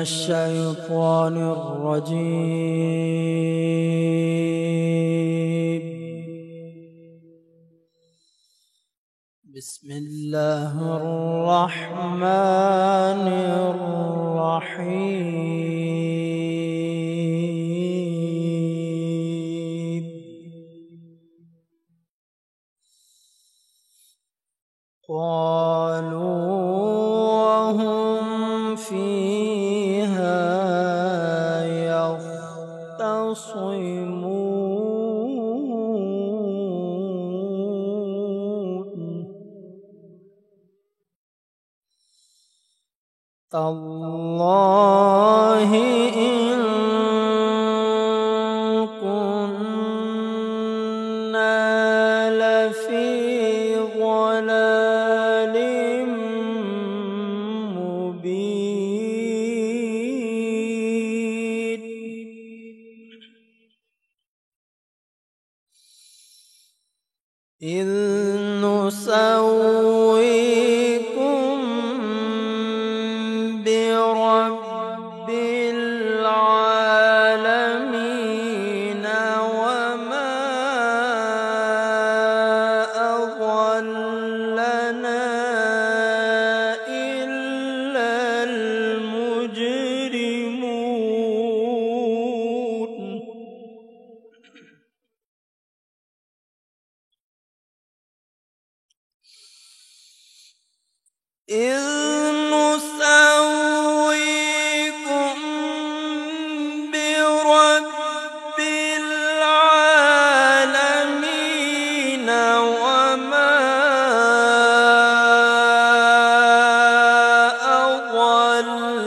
الشيطان الرجيم. بسم الله الرحمن الرحيم. قالوا وهم فيها يختصمون تالله إن كنا لفي ضلال مبين. إذ نسويكم برب العالمين وما أضلنا إلا المجرمون. إذ نسويكم برب العالمين وما أضلنا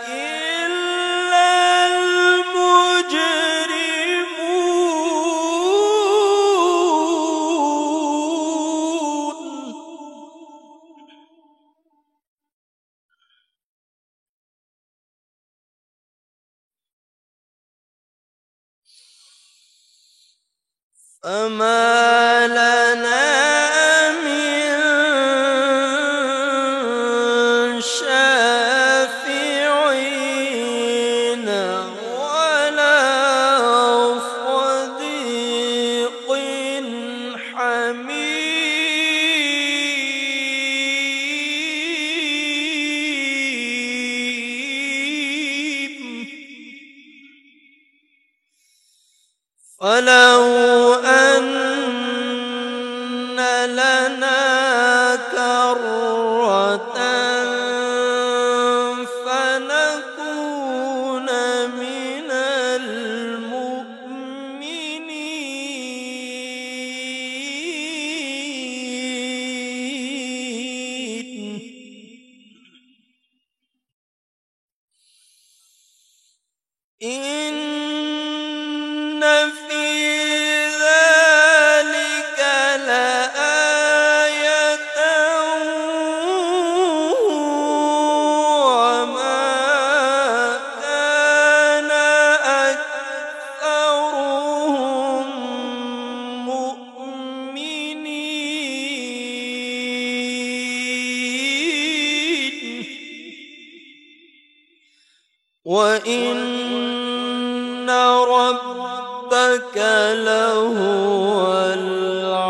إلا المجرمون. فما لنا من شافعين ولا صديق حميم. فلو أن لنا كرة فنكون من المؤمنين. إن في ذلك لآية وما كان أكثرهم مؤمنين وإن ربك لهو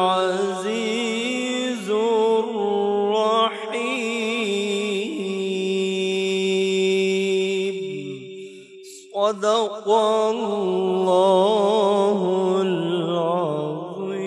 العزيز الرحيم. صدق الله العظيم.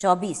24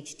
HD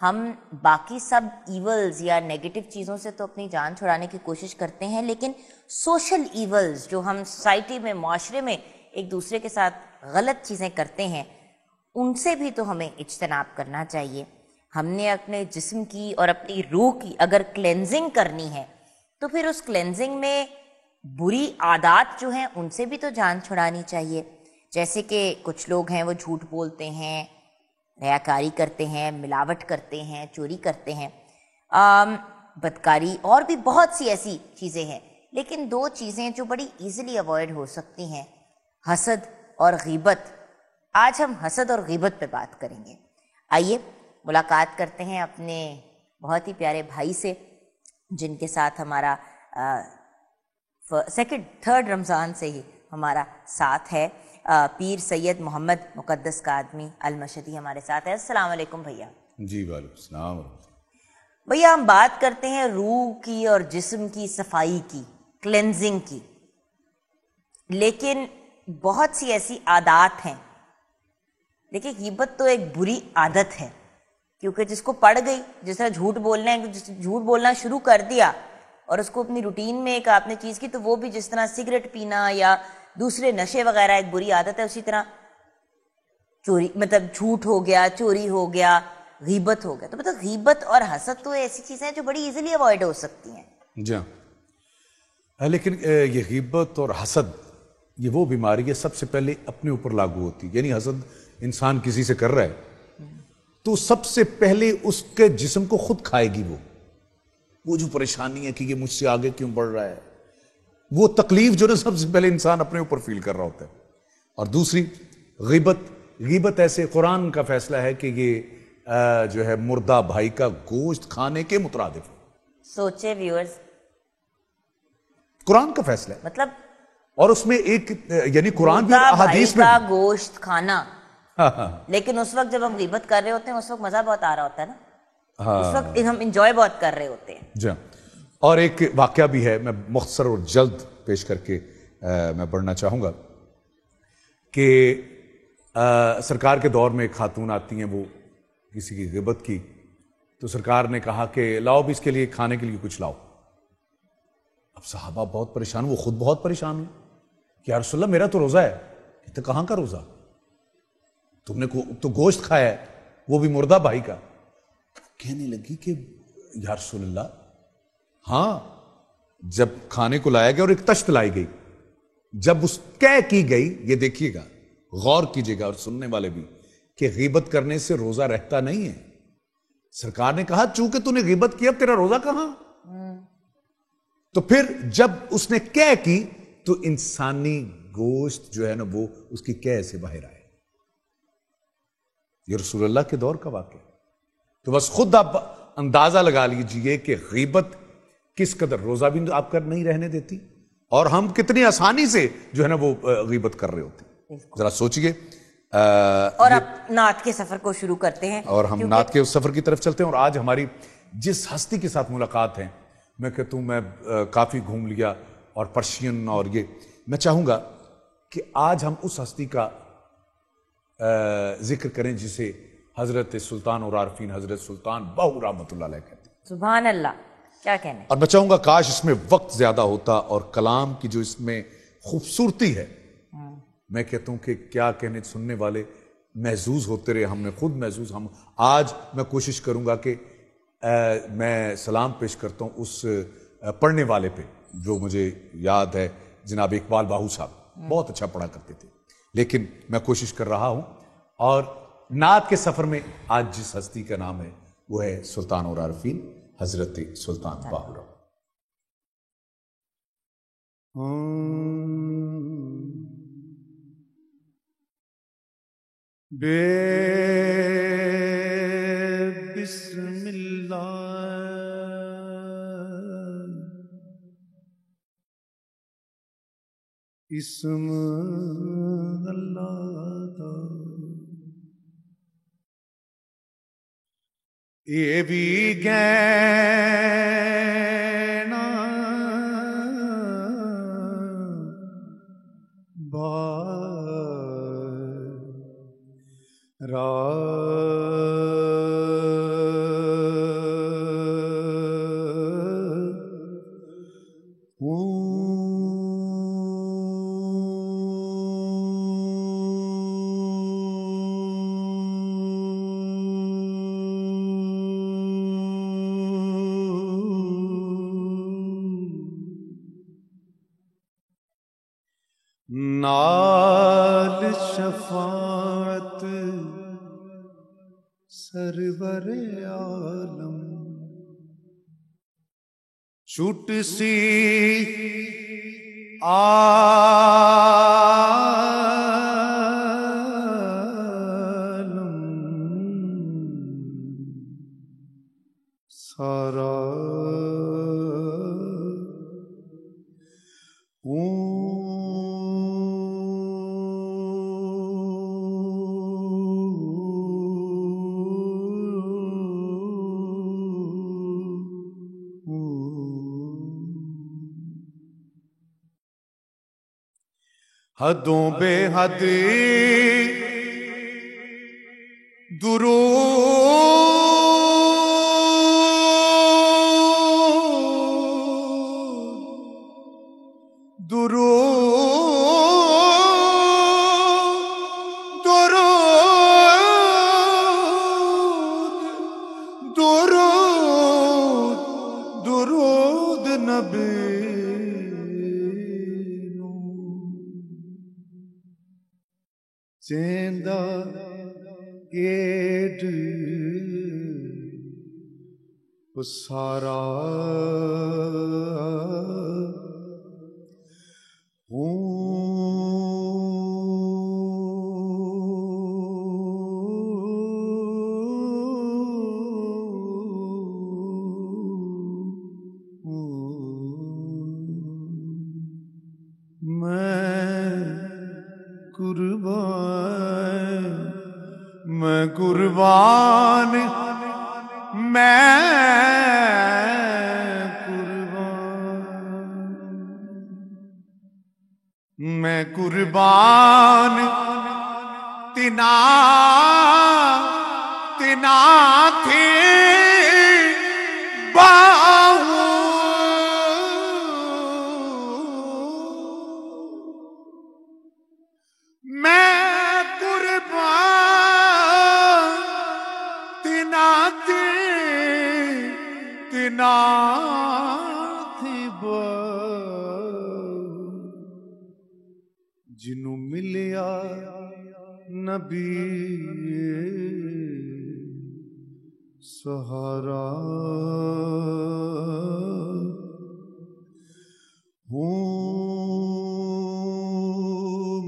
ہم باقی سب ایولز یا نیگیٹو چیزوں سے تو اپنی جان چھڑانے کی کوشش کرتے ہیں، لیکن سوشل ایولز جو ہم سوسائٹی میں، معاشرے میں ایک دوسرے کے ساتھ غلط چیزیں کرتے ہیں، ان سے بھی تو ہمیں اجتناب کرنا چاہیے۔ ہم نے اپنے جسم کی اور اپنی روح کی اگر کلینزنگ کرنی ہے تو پھر اس کلینزنگ میں بری عادات جو ہیں ان سے بھی تو جان چھڑانی چاہیے۔ جیسے کہ کچھ لوگ ہیں وہ جھوٹ بولتے ہیں، ریاکاری کرتے ہیں، ملاوٹ کرتے ہیں، چوری کرتے ہیں، بدکاری، اور بھی بہت سی ایسی چیزیں ہیں۔ لیکن دو چیزیں جو بڑی ایزیلی اوائڈ ہو سکتی ہیں، حسد اور غیبت۔ آج ہم حسد اور غیبت پہ بات کریں گے۔ آئیے ملاقات کرتے ہیں اپنے بہت ہی پیارے بھائی سے، جن کے ساتھ ہمارا تھرڈ رمضان سے ہی ہمارا ساتھ ہے۔ پیر سید محمد مقدس کاظمی المشہدی ہمارے ساتھ ہے۔ السلام علیکم بھیا۔ جی وعلیکم السلام۔ بھیا ہم بات کرتے ہیں روح کی اور جسم کی صفائی کی، کلینزنگ کی، لیکن بہت سی ایسی عادات ہیں۔ دیکھیں غیبت تو ایک بری عادت ہے، کیونکہ جس کو پڑ گئی، جس طرح جھوٹ بولنا شروع کر دیا اور اس کو اپنی روٹین میں ایک آپ نے چیز کی، تو وہ بھی جس طرح سگریٹ پینا یا دوسرے نشے وغیرہ ایک بری عادت ہے، اسی طرح چوری، مطلب جھوٹ ہو گیا، چوری ہو گیا، غیبت ہو گیا۔ تو مطلب غیبت اور حسد تو ایسی چیزیں ہیں جو بڑی ایزیلی اوائڈ ہو سکتی ہیں۔ جی ہاں، لیکن یہ غیبت اور حسد یہ وہ بیماری ہے سب سے پہلے اپنے اوپر لاگو ہوتی ہے۔ یعنی حسد انسان کسی سے کر رہا ہے تو سب سے پہلے اس کے جسم کو خود کھائے گی وہ جو پریشانی ہے کہ یہ مجھ سے آگے کیوں بڑھ رہا ہے، وہ تکلیف جو نا سب سے پہلے انسان اپنے اوپر فیل کر رہا ہوتا ہے۔ اور دوسری غیبت ایسے قرآن کا فیصلہ ہے کہ یہ جو ہے مردہ بھائی کا گوشت کھانے کے مترادف ہے۔ سوچے ویورز، قرآن کا فیصلہ ہے، مطلب اور اس میں ایک یعنی قرآن بھی مردہ احادیث بھائی میں کا گوشت کھانا، لیکن اس وقت جب ہم غیبت کر رہے ہوتے ہیں اس وقت مزہ بہت آ رہا ہوتا ہے نا، اس وقت ہم انجوائے بہت کر رہے ہوتے ہیں۔ جی، اور ایک واقعہ بھی ہے، میں مختصر اور جلد پیش کر کے میں پڑھنا چاہوں گا کہ سرکار کے دور میں ایک خاتون آتی ہیں، وہ کسی کی غیبت کی، تو سرکار نے کہا کہ لاؤ بھی اس کے لیے کھانے کے لیے کچھ لاؤ۔ اب صحابہ بہت پریشان، وہ خود بہت پریشان ہوئی کہ یا رسول اللہ میرا تو روزہ ہے۔ کہتے کہاں کا روزہ؟ تم نے تو گوشت کھایا ہے، وہ بھی مردہ بھائی کا۔ کہنے لگی کہ یا رسول اللہ ہاں، جب کھانے کو لایا گیا اور ایک تشت لائی گئی، جب اس کہہ کی گئی، یہ دیکھیے گا، غور کیجئے گا اور سننے والے بھی، کہ غیبت کرنے سے روزہ رہتا نہیں ہے۔ سرکار نے کہا چونکہ تو نے غیبت کی اب تیرا روزہ کہاں؟ تو پھر جب اس نے کہہ کی تو انسانی گوشت جو ہے نا وہ اس کی کہہ سے باہر آئے۔ یہ رسول اللہ کے دور کا واقعہ۔ تو بس خود آپ اندازہ لگا لیجئے کہ غیبت کس قدر روزہ بھی آپ کر نہیں رہنے دیتی، اور ہم کتنی آسانی سے جو ہے نا وہ غیبت کر رہے ہوتے ہیں۔ ذرا سوچئے۔ اور اب نعت کے سفر کو شروع کرتے ہیں، اور ہم نعت کے اس سفر کی طرف چلتے ہیں۔ اور آج ہماری جس ہستی کے ساتھ ملاقات ہے، میں کہتا ہوں میں کافی گھوم لیا، اور پرشین، اور یہ میں چاہوں گا کہ آج ہم اس ہستی کا ذکر کریں جسے حضرت سلطان اور عارفین حضرت سلطان باہو رحمۃ اللہ علیہ کہتے ہیں۔ سبحان اللہ، کیا کہنے۔ اور میں چاہوں گا کاش اس میں وقت زیادہ ہوتا، اور کلام کی جو اس میں خوبصورتی ہے، میں کہتا ہوں کہ کیا کہنے، سننے والے محظوظ ہوتے رہے، ہم نے خود محظوظ۔ ہم آج میں کوشش کروں گا کہ میں سلام پیش کرتا ہوں اس پڑھنے والے پہ جو مجھے یاد ہے، جناب اقبال باہو صاحب بہت اچھا پڑھا کرتے تھے، لیکن میں کوشش کر رہا ہوں۔ اور نعت کے سفر میں آج جس ہستی کا نام ہے وہ ہے سلطان اور عارفین حضرت سلطان باہو رحمۃ۔ بسم اللہ اسم اللہ دا یہ بھی گینا نال شفاعت سرور عالم چھوٹ سی عالم سارا حدوں بے حد درود نبی چیندا گیٹ سارا میں قربان میں قربان تنا تھی جنوں ملیا نبی سہارا ہوں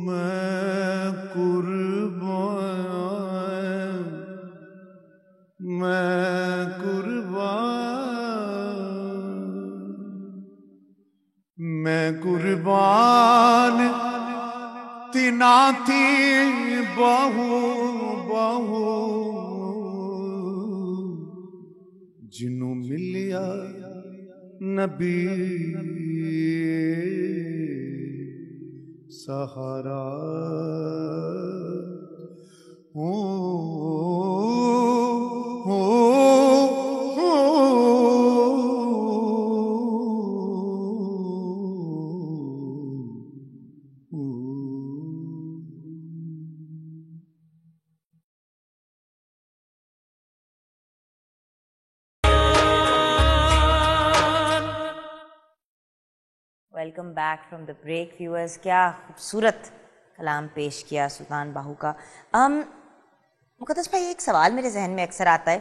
میں قربان میں قربان تنا تھی بہو جنوں ملیا نبی سہارا welcome back from the break viewers. کیا خوبصورت کلام پیش کیا سلطان باہو کا. مقدس بھائی ایک سوال میرے ذہن میں اکثر آتا ہے,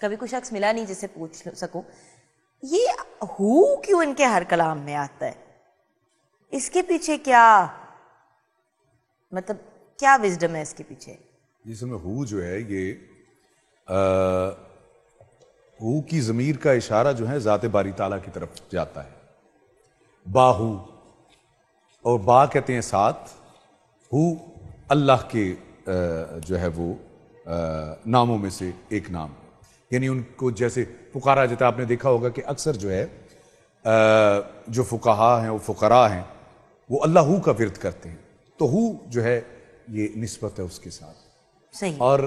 کبھی کوئی شخص ملا نہیں جسے پوچھ سکوں, یہ ہو کیوں ان کے ہر کلام میں آتا ہے؟ اس کے پیچھے کیا مطلب کیا وزڈم ہے اس کے پیچھے؟ جس میں ہو جو ہے یہ ہو کی ضمیر کا اشارہ جو ہے ذات باری تعالیٰ کی طرف جاتا ہے. باہو اور با کہتے ہیں ساتھ, ہو اللہ کے جو ہے وہ ناموں میں سے ایک نام, یعنی ان کو جیسے فقراء جیسے آپ نے دیکھا ہوگا کہ اکثر جو ہے جو فقہا ہیں وہ فقراء ہیں وہ اللہ ہو کا ورد کرتے ہیں, تو ہو جو ہے یہ نسبت ہے اس کے ساتھ. صحیح. اور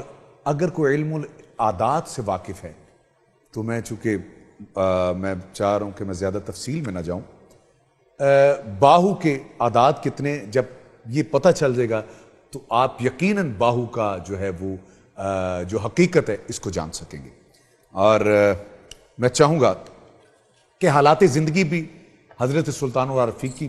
اگر کوئی علم العادات سے واقف ہے تو میں چونکہ میں چاہ رہا ہوں کہ میں زیادہ تفصیل میں نہ جاؤں, باہو کے عادات کتنے جب یہ پتہ چل جائے گا تو آپ یقیناً باہو کا جو ہے وہ جو حقیقت ہے اس کو جان سکیں گے. اور میں چاہوں گا کہ حالات زندگی بھی حضرت سلطان العارفین کی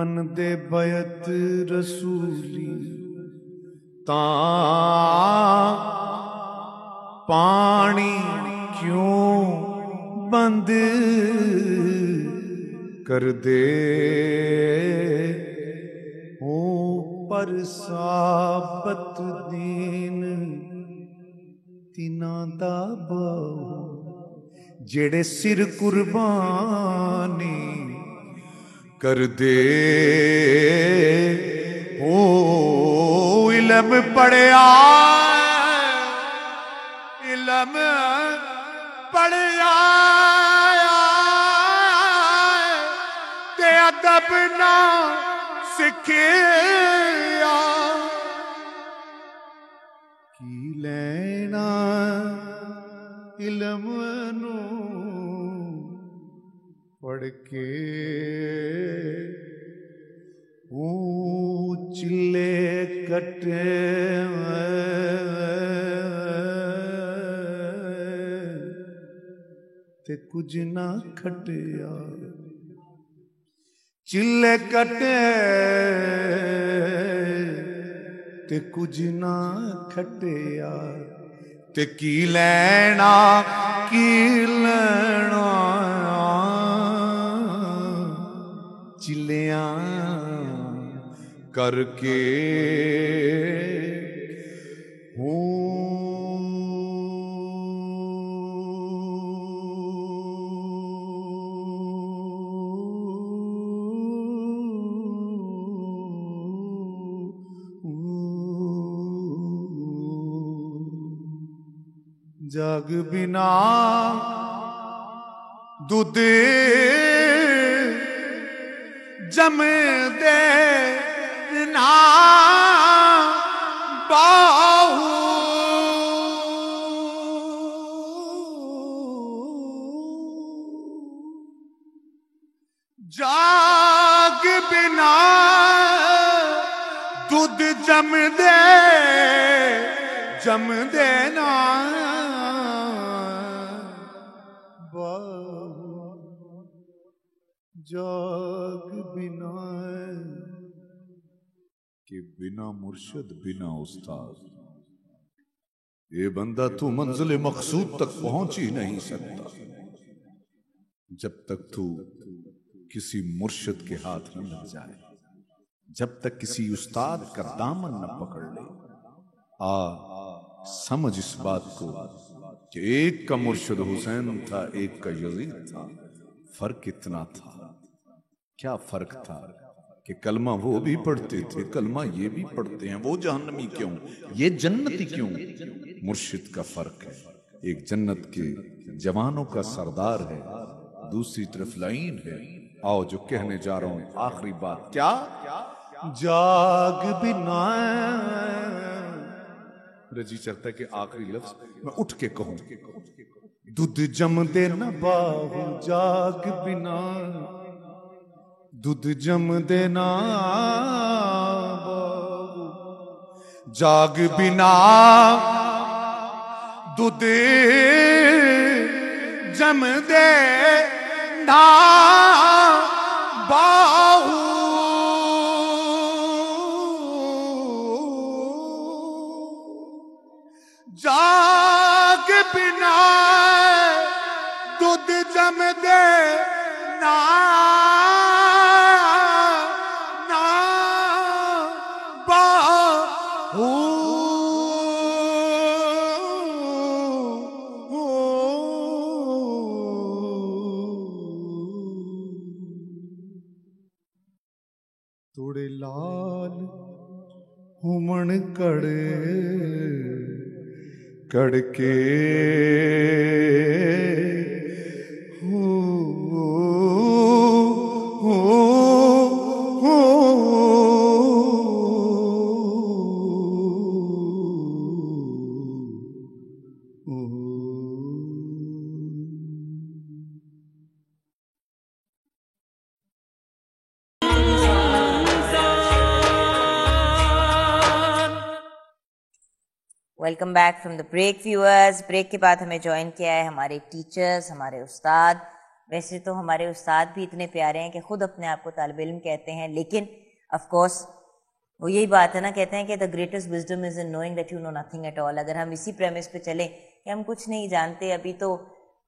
من دے بیعت رسولی تاں پانی کیوں بند کر دے او پر ثابت دین تینا دا باؤ جڑے سر قربانی کر دے او علم پڑھیا علم پڑھیا تے ادب نہ سکھیا کی لینا علم نو پڑھ کے چلے کٹے تے کچھ نہ کھٹیا چلے کٹے تے کچھ نہ کھٹیا تے کی لینا چلیاں کر کے جاگ بنا دودھ جم دے نا باہو جاگ بنا دودھ جم دے نا جاگ بنا کہ بنا مرشد بنا استاد یہ بندہ تو منزل مقصود تک پہنچ ہی نہیں سکتا جب تک تو کسی مرشد کے ہاتھ نہ لگ جائے جب تک کسی استاد کا دامن نہ پکڑ لے سمجھ اس بات کو کہ ایک کا مرشد حسین تھا ایک کا یزید تھا فرق اتنا تھا کیا فرق تھا کہ کلمہ وہ بھی پڑھتے تھے کلمہ یہ بھی پڑھتے ہیں وہ جہنمی کیوں یہ جنتی کیوں مرشد کا فرق ہے ایک جنت کے جوانوں کا سردار ہے دوسری طرف لعین ہے آؤ جو کہنے جا رہا ہوں آخری بات کیا جاگ بنا رجی چاہتا ہے کہ آخری لفظ میں اٹھ کے کہوں دودھ جم دے نہ باہو جاگ بنا دودھ جم دے نہ باہو جاگ بنا دودھ جم دے نہ باہو جاگ بنا دودھ جم دے نا باہو توڑے لال ہومن کڑے کڑ کے welcome back from the break viewers. Break کے بعد ہمیں جوائن کیا ہے ہمارے ٹیچرز، ہمارے استاد ویسے تو ہمارے استاد بھی اتنے پیارے ہیں کہ خود اپنے آپ کو طالب علم کہتے ہیں، لیکن آف کورس وہ یہی بات ہے نا، کہتے ہیں کہ the greatest wisdom is in knowing that you know nothing at all. اگر ہم اسی پریمس پہ چلیں کہ ہم کچھ نہیں جانتے، ابھی تو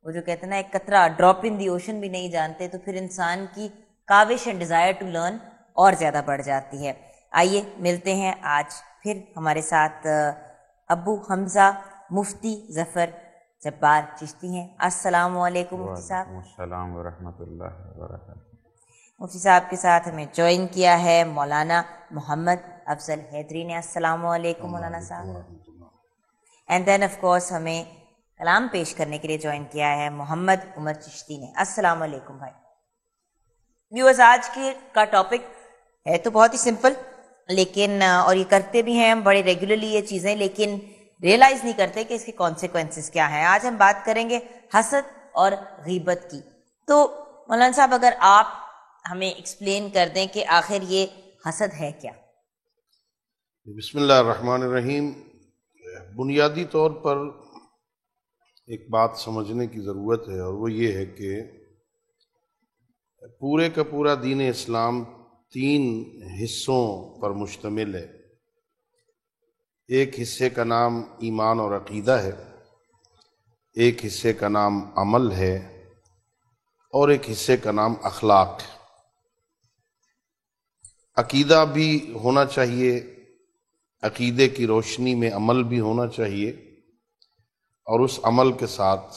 وہ جو کہتے ہیں نا ایک قطرہ ڈراپ ان دی اوشن بھی نہیں جانتے، تو پھر انسان کی کاوش اینڈ ڈیزائر ٹو لرن اور زیادہ بڑھ جاتی ہے. آئیے ملتے ہیں آج پھر ہمارے ساتھ ابو حمزہ مفتی ظفر جبار چشتی ہیں. السلام علیکم مفتی صاحب. السلام ورحمۃ اللہ وبرکاتہ. مفتی صاحب کے ساتھ ہمیں جوائن کیا ہے مولانا محمد افضل حیدری نے. السلام علیکم مولانا صاحب. اینڈ دین آف کورس ہمیں کلام پیش کرنے کے لیے جوائن کیا ہے محمد عمر چشتی نے. السلام علیکم بھائی. ویورز، آج کا ٹاپک ہے تو بہت ہی سمپل، لیکن اور یہ کرتے بھی ہیں ہم بڑے ریگولرلی یہ چیزیں، لیکن ریئلائز نہیں کرتے کہ اس کے کانسیکوینسز کیا ہیں. آج ہم بات کریں گے حسد اور غیبت کی. تو مولانا صاحب اگر آپ ہمیں ایکسپلین کر دیں کہ آخر یہ حسد ہے کیا؟ بسم اللہ الرحمن الرحیم. بنیادی طور پر ایک بات سمجھنے کی ضرورت ہے، اور وہ یہ ہے کہ پورے کا پورا دین اسلام 3 حصوں پر مشتمل ہے. ایک حصے کا نام ایمان اور عقیدہ ہے، ایک حصے کا نام عمل ہے، اور ایک حصے کا نام اخلاق ہے. عقیدہ بھی ہونا چاہیے، عقیدے کی روشنی میں عمل بھی ہونا چاہیے، اور اس عمل کے ساتھ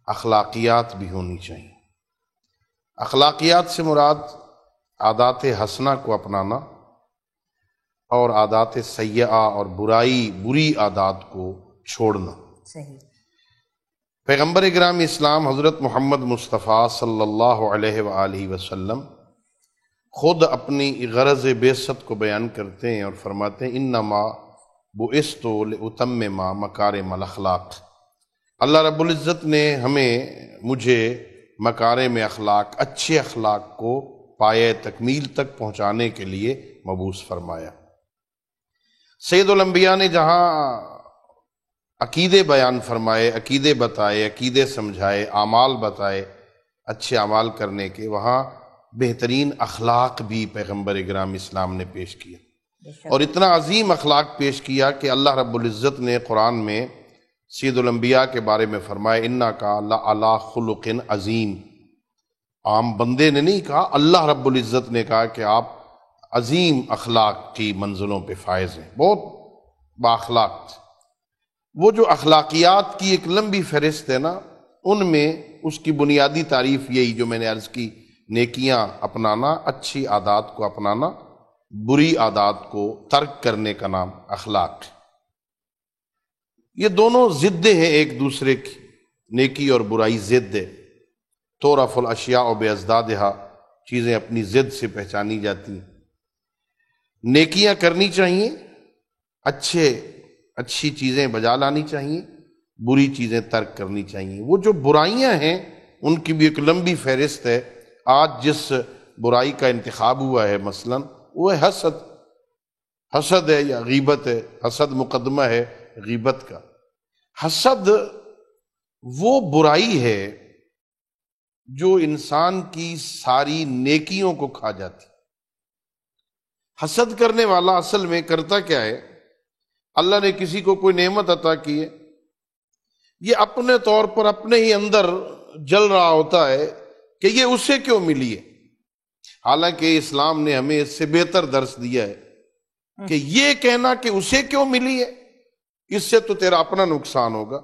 اخلاقیات بھی ہونی چاہیے. اخلاقیات سے مراد عادات حسنہ کو اپنانا اور عادات سیئہ اور بری عادات کو چھوڑنا. صحیح. پیغمبر اکرام اسلام حضرت محمد مصطفیٰ صلی اللہ علیہ وآلہ وسلم خود اپنی غرض بعثت کو بیان کرتے ہیں اور فرماتے ہیں انما بعثت لأتمم مکارم الاخلاق. اللہ رب العزت نے مجھے مکارم اخلاق، اچھے اخلاق کو پایہ تکمیل تک پہنچانے کے لیے مبعوث فرمایا. سید الانبیاء نے جہاں عقیدے بیان فرمائے، عقیدے بتائے، عقیدے سمجھائے، اعمال بتائے اچھے اعمال کرنے کے، وہاں بہترین اخلاق بھی پیغمبر اکرام اسلام نے پیش کیا. اور اتنا عظیم اخلاق پیش کیا کہ اللہ رب العزت نے قرآن میں سید الانبیاء کے بارے میں فرمایا انکا لعلی خلق عظیم. عام بندے نے نہیں کہا، اللہ رب العزت نے کہا کہ آپ عظیم اخلاق کی منزلوں پہ فائز ہیں، بہت بااخلاق. وہ جو اخلاقیات کی ایک لمبی فہرست ہے نا، ان میں اس کی بنیادی تعریف یہی جو میں نے عرض کی، نیکیاں اپنانا، اچھی عادات کو اپنانا، بری عادات کو ترک کرنے کا نام اخلاق. یہ دونوں ضدیں ہیں ایک دوسرے کی، نیکی اور برائی ضد ہے. تعرف الاشیاء بازدادہا، چیزیں اپنی ضد سے پہچانی جاتی ہیں. نیکیاں کرنی چاہیے، اچھی چیزیں بجا لانی چاہیے، بری چیزیں ترک کرنی چاہیے. وہ جو برائیاں ہیں ان کی بھی ایک لمبی فہرست ہے. آج جس برائی کا انتخاب ہوا ہے مثلا وہ ہے حسد ہے یا غیبت ہے. حسد مقدمہ ہے غیبت کا. حسد وہ برائی ہے جو انسان کی ساری نیکیوں کو کھا جاتی. حسد کرنے والا اصل میں کرتا کیا ہے؟ اللہ نے کسی کو کوئی نعمت عطا کی ہے، یہ اپنے طور پر اپنے ہی اندر جل رہا ہوتا ہے کہ یہ اسے کیوں ملی ہے. حالانکہ اسلام نے ہمیں اس سے بہتر درس دیا ہے کہ یہ کہنا کہ اسے کیوں ملی ہے، اس سے تو تیرا اپنا نقصان ہوگا.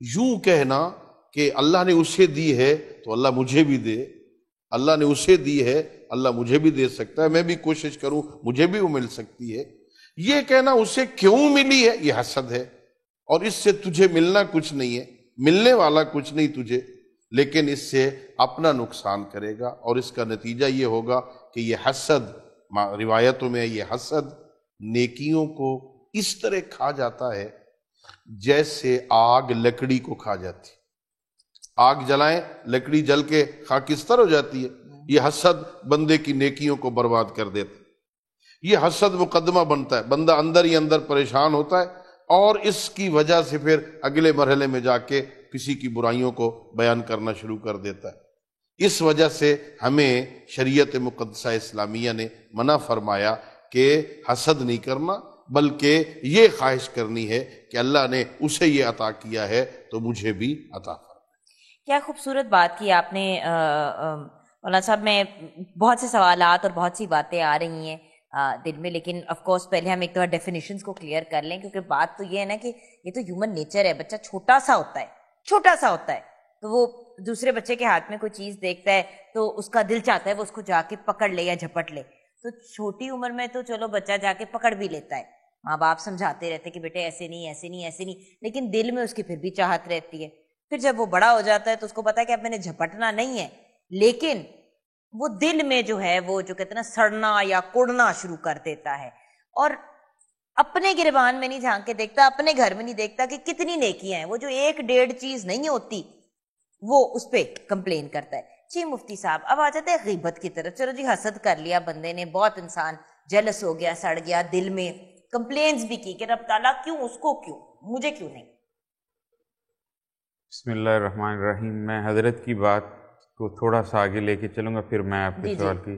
یوں کہنا کہ اللہ نے اسے دی ہے تو اللہ مجھے بھی دے، اللہ نے اسے دی ہے اللہ مجھے بھی دے سکتا ہے، میں بھی کوشش کروں مجھے بھی وہ مل سکتی ہے. یہ کہنا اسے کیوں ملی ہے، یہ حسد ہے. اور اس سے تجھے ملنا کچھ نہیں ہے، ملنے والا کچھ نہیں تجھے، لیکن اس سے اپنا نقصان کرے گا. اور اس کا نتیجہ یہ ہوگا کہ یہ حسد، روایتوں میں یہ حسد نیکیوں کو اس طرح کھا جاتا ہے جیسے آگ لکڑی کو کھا جاتی. آگ جلائیں، لکڑی جل کے خاکستر ہو جاتی ہے. یہ حسد بندے کی نیکیوں کو برباد کر دیتا ہے. یہ حسد مقدمہ بنتا ہے، بندہ اندر ہی اندر پریشان ہوتا ہے، اور اس کی وجہ سے پھر اگلے مرحلے میں جا کے کسی کی برائیوں کو بیان کرنا شروع کر دیتا ہے. اس وجہ سے ہمیں شریعت مقدسہ اسلامیہ نے منع فرمایا کہ حسد نہیں کرنا، بلکہ یہ خواہش کرنی ہے کہ اللہ نے اسے یہ عطا کیا ہے تو مجھے بھی عطا فرمائے۔ کیا خوبصورت بات کی آپ نے مولانا صاحب۔ میں بہت سے سوالات اور بہت سی باتیں آ رہی ہیں دل میں، لیکن آف کورس پہلے ہم ایک دفعہ ڈیفینیشنز کو کلیئر کر لیں، کیونکہ بات تو یہ ہے نا کہ یہ تو ہیومن نیچر ہے۔ بچہ چھوٹا سا ہوتا ہے تو وہ دوسرے بچے کے ہاتھ میں کوئی چیز دیکھتا ہے تو اس کا دل چاہتا ہے وہ اس کو جا کے پکڑ لے یا جھپٹ لے۔ تو چھوٹی عمر میں تو چلو بچہ جا کے پکڑ بھی لیتا ہے، ماں باپ سمجھاتے رہتے کہ بیٹے ایسے نہیں، لیکن دل میں اس کی پھر بھی چاہت رہتی ہے۔ پھر جب وہ بڑا ہو جاتا ہے تو اس کو پتا ہے کہ اب میں نے جھپٹنا نہیں ہے، لیکن وہ دل میں جو ہے وہ جو کہتے ہیں نا سڑنا یا کوڑنا شروع کر دیتا ہے، اور اپنے گریبان میں نہیں جھانک کے دیکھتا، اپنے گھر میں نہیں دیکھتا کہ کتنی نیکیاں ہیں، وہ جو 1-1.5 چیز نہیں ہوتی وہ اس پہ کمپلین کرتا ہے۔ جی مفتی صاحب، اب آ جاتے ہیں غیبت کی طرف۔ چلو جی، حسد کر لیا بندے نے، بہت انسان جیلس ہو گیا، سڑ گیا، دل میں کمپلینز بھی کی کہ رب تعالیٰ کیوں، اس کو کیوں، مجھے کیوں نہیں۔ بسم اللہ الرحمن الرحیم۔ میں حضرت کی بات کو تھوڑا سا آگے لے کے چلوں گا، پھر میں آپ کے سوال کی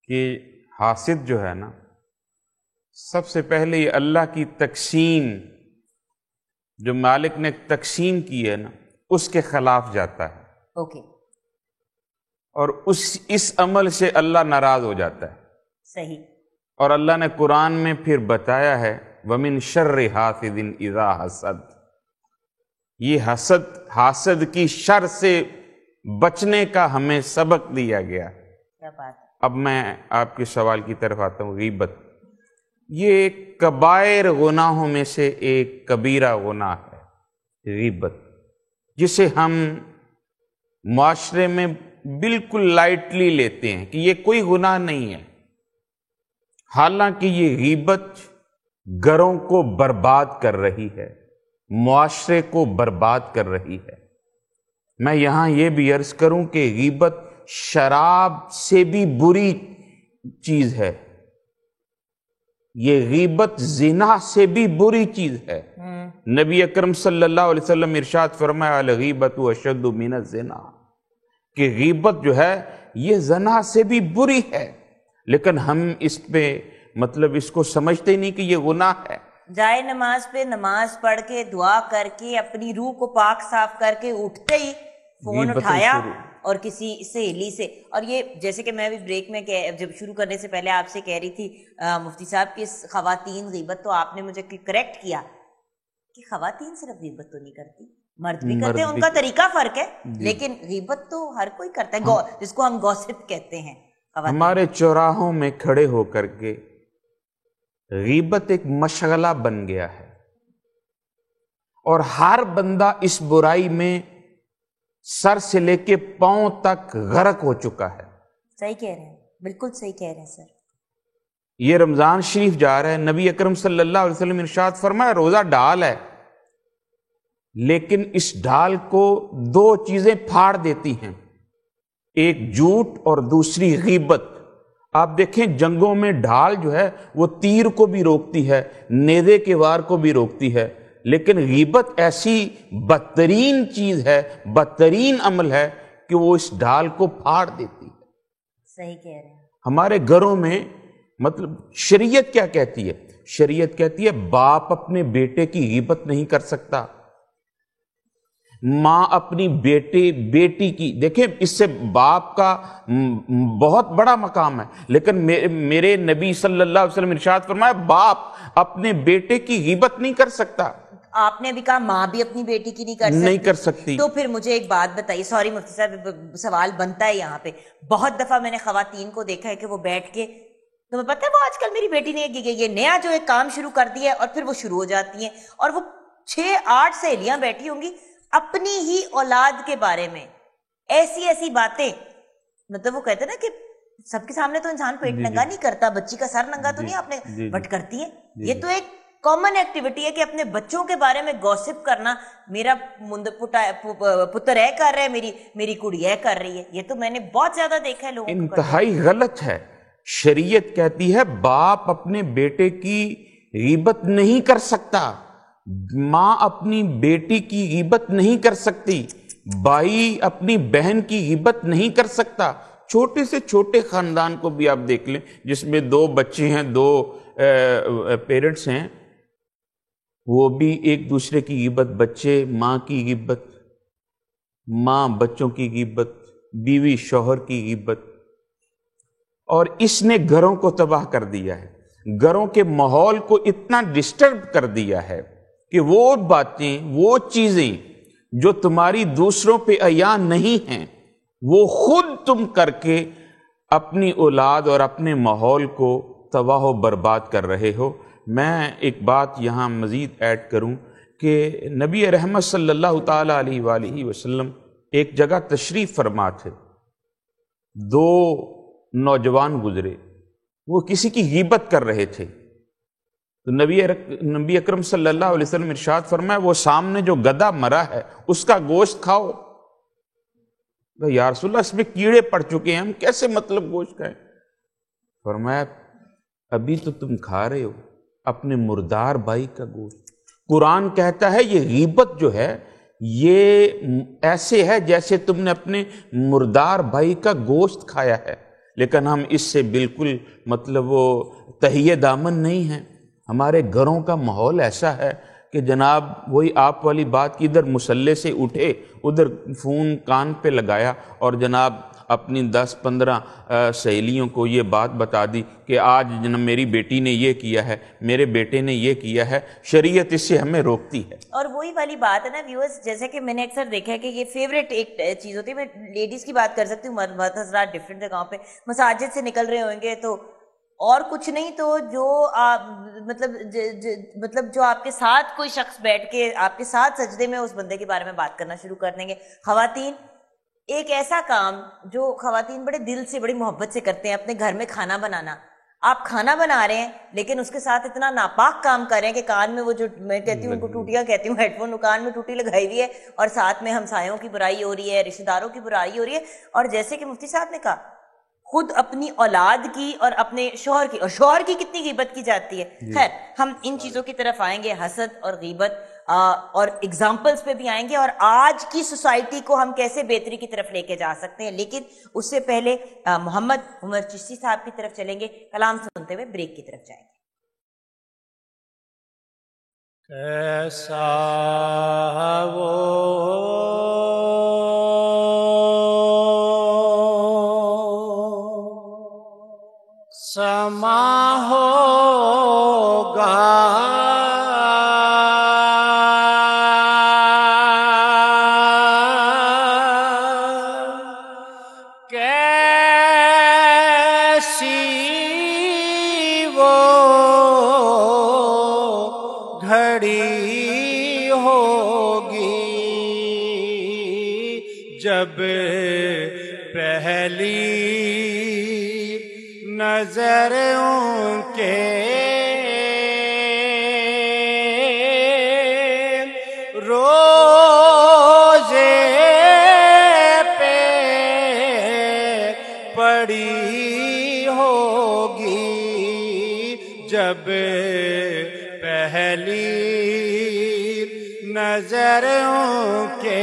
کہ حاسد جو ہے نا، سب سے پہلے یہ اللہ کی تقسیم جو مالک نے تقسیم کی ہے نا، اس کے خلاف جاتا ہے، اوکے، اور اس عمل سے اللہ ناراض ہو جاتا ہے۔ صحیح۔ اور اللہ نے قرآن میں پھر بتایا ہے وَمِن شَرِّ حَاسِدٍ اِذَا حَسَدَ، یہ حاسد کی شر سے بچنے کا ہمیں سبق دیا گیا۔ کیا بات ہے۔ اب میں آپ کے سوال کی طرف آتا ہوں۔ غیبت یہ ایک کبائر گناہوں میں سے ایک کبیرہ گناہ ہے، غیبت، جسے ہم معاشرے میں بالکل لائٹلی لیتے ہیں کہ یہ کوئی گناہ نہیں ہے، حالانکہ یہ غیبت گھروں کو برباد کر رہی ہے، معاشرے کو برباد کر رہی ہے۔ میں یہاں یہ بھی عرض کروں کہ غیبت شراب سے بھی بری چیز ہے، یہ غیبت زنا سے بھی بری چیز ہے۔ نبی اکرم صلی اللہ علیہ وسلم ارشاد فرمایا الغیبۃ اشد من الزنا، کہ غیبت جو ہے یہ زنا سے بھی بری ہے، لیکن ہم اس پہ اس کو سمجھتے ہی نہیں کہ یہ گناہ ہے۔ جائے نماز پہ نماز پڑھ کے دعا کر کے اپنی روح کو پاک صاف کر کے اٹھتے ہی فون اٹھایا اور کسی سہیلی سے، اور یہ جیسے کہ میں بھی بریک میں جب شروع کرنے سے پہلے آپ سے کہہ رہی تھی مفتی صاحب کہ خواتین غیبت، تو آپ نے مجھے کریکٹ کیا کہ خواتین صرف غیبت تو نہیں کرتی، مرد بھی کرتے ہیں، ان کا طریقہ فرق ہے، لیکن غیبت تو ہر کوئی کرتا ہے، جس کو ہم گوسپ کہتے ہیں۔ ہمارے چوراہوں میں کھڑے ہو کر کے غیبت ایک مشغلہ بن گیا ہے، اور ہر بندہ اس برائی میں سر سے لے کے پاؤں تک غرق ہو چکا ہے۔ صحیح کہہ رہے ہیں، بالکل صحیح کہہ رہے ہیں سر۔ یہ رمضان شریف جا رہا ہے، نبی اکرم صلی اللہ علیہ وسلم ارشاد فرمایا روزہ ڈھال ہے، لیکن اس ڈھال کو 2 چیزیں پھاڑ دیتی ہیں، ایک جھوٹ اور دوسری غیبت۔ آپ دیکھیں جنگوں میں ڈھال جو ہے وہ تیر کو بھی روکتی ہے، نیزے کے وار کو بھی روکتی ہے، لیکن غیبت ایسی بدترین چیز ہے، بدترین عمل ہے کہ وہ اس ڈھال کو پھاڑ دیتی ہے۔ صحیح کہہ رہے ہیں۔ ہمارے گھروں میں شریعت کیا کہتی ہے؟ شریعت کہتی ہے باپ اپنے بیٹے کی غیبت نہیں کر سکتا، ماں اپنی بیٹی کی، دیکھیں اس سے باپ کا بہت بڑا مقام ہے، لیکن میرے نبی صلی اللہ علیہ وسلم ارشاد فرمایا باپ اپنے بیٹے کی غیبت نہیں کر سکتا۔ آپ نے بھی کہا ماں بھی اپنی بیٹی کی نہیں کر سکتی۔ تو پھر مجھے ایک بات بتائیے، سوری مفتی صاحب، سوال بنتا ہے یہاں پہ، بہت دفعہ میں نے خواتین کو دیکھا ہے کہ وہ بیٹھ کے، تمہیں پتہ ہے وہ آج کل میری بیٹی نے یہ نیا جو ایک کام شروع کر دیا ہے، اور پھر وہ شروع ہو جاتی ہیں، اور وہ 6-8 سہیلیاں بیٹھی ہوں گی اپنی ہی اولاد کے بارے میں ایسی باتیں، وہ کہتے ہیں نا کہ سب کے سامنے تو انسان پیٹ ننگا نہیں کرتا، بچی کا سر ننگا تو نہیں آپ نے، بٹ کرتی ہیں۔ یہ تو ایک کامن ایکٹیویٹی ہے کہ اپنے بچوں کے بارے میں گوسپ کرنا، میرا پتر ہے کر رہا ہے، میری کڑی ہے کر رہی ہے، یہ تو میں نے بہت زیادہ دیکھا ہے لوگوں کو۔ انتہائی غلط ہے۔ شریعت کہتی ہے باپ اپنے بیٹے کی غیبت نہیں کر سکتا، ماں اپنی بیٹی کی غیبت نہیں کر سکتی۔ بھائی اپنی بہن کی غیبت نہیں کر سکتا. چھوٹے سے چھوٹے خاندان کو بھی آپ دیکھ لیں جس میں 2 بچے ہیں, 2 پیرنٹس ہیں, وہ بھی ایک دوسرے کی غیبت, بچے ماں کی غیبت, ماں بچوں کی غیبت, بیوی شوہر کی غیبت. اور اس نے گھروں کو تباہ کر دیا ہے, گھروں کے ماحول کو اتنا ڈسٹرب کر دیا ہے کہ وہ باتیں, وہ چیزیں جو تمہاری دوسروں پہ عیاں نہیں ہیں, وہ خود تم کر کے اپنی اولاد اور اپنے ماحول کو تباہ و برباد کر رہے ہو. میں ایک بات یہاں مزید ایڈ کروں کہ نبی رحمت صلی اللہ تعالی علیہ وآلہ وسلم ایک جگہ تشریف فرما تھے, 2 نوجوان گزرے, وہ کسی کی غیبت کر رہے تھے. تو نبی اکرم صلی اللہ علیہ وسلم ارشاد فرمایا وہ سامنے جو گدھا مرا ہے اس کا گوشت کھاؤ. یا رسول اللہ اس میں کیڑے پڑ چکے ہیں, ہم کیسے مطلب گوشت کھائیں؟ فرمایا ابھی تو تم کھا رہے ہو اپنے مردار بھائی کا گوشت. قرآن کہتا ہے یہ غیبت جو ہے یہ ایسے ہے جیسے تم نے اپنے مردار بھائی کا گوشت کھایا ہے. لیکن ہم اس سے بالکل مطلب وہ تہیے دامن نہیں ہیں. ہمارے گھروں کا ماحول ایسا ہے کہ جناب وہی آپ والی بات کی, ادھر مصلے سے اٹھے, ادھر فون کان پہ لگایا اور جناب اپنی 10-15 سہیلیوں کو یہ بات بتا دی کہ آج جناب میری بیٹی نے یہ کیا ہے, میرے بیٹے نے یہ کیا ہے. شریعت اس سے ہمیں روکتی ہے. اور وہی والی بات ہے نا ویورز, جیسے کہ میں نے اکثر دیکھا ہے کہ یہ فیوریٹ ایک چیز ہوتی ہے. میں لیڈیز کی بات کر سکتی ہوں, مرد حضرات ڈفرینٹ جگہوں پہ مساجد سے نکل رہے ہوں گے تو اور کچھ نہیں تو جو مطلب جو آپ کے ساتھ کوئی شخص بیٹھ کے آپ کے ساتھ سجدے میں اس بندے کے بارے میں بات کرنا شروع کر دیں گے. خواتین ایک ایسا کام جو خواتین بڑے دل سے بڑی محبت سے کرتے ہیں, اپنے گھر میں کھانا بنانا. آپ کھانا بنا رہے ہیں لیکن اس کے ساتھ اتنا ناپاک کام کر رہے ہیں کہ کان میں وہ جو میں کہتی ہوں ان کو ٹوٹیاں کہتی ہوں, ہیڈ فون کان میں ٹوٹی لگائی ہوئی ہے اور ساتھ میں ہمسایوں کی برائی ہو رہی ہے, رشتہ داروں کی برائی ہو رہی ہے. اور جیسے کہ مفتی صاحب نے کہا خود اپنی اولاد کی اور اپنے شوہر کی, اور شوہر کی کتنی غیبت کی جاتی ہے. خیر ہم ان چیزوں کی طرف آئیں گے, حسد اور غیبت اور اگزامپلز پہ بھی آئیں گے اور آج کی سوسائٹی کو ہم کیسے بہتری کی طرف لے کے جا سکتے ہیں. لیکن اس سے پہلے محمد عمر چشتی صاحب کی طرف چلیں گے, کلام سنتے ہوئے بریک کی طرف جائیں گے. کیسا وہ سما ہوگا کیسی وہ گھڑی ہوگی جب پہلی نظر ان کے روزے پہ پڑی ہوگی, جب پہلی نظر ان کے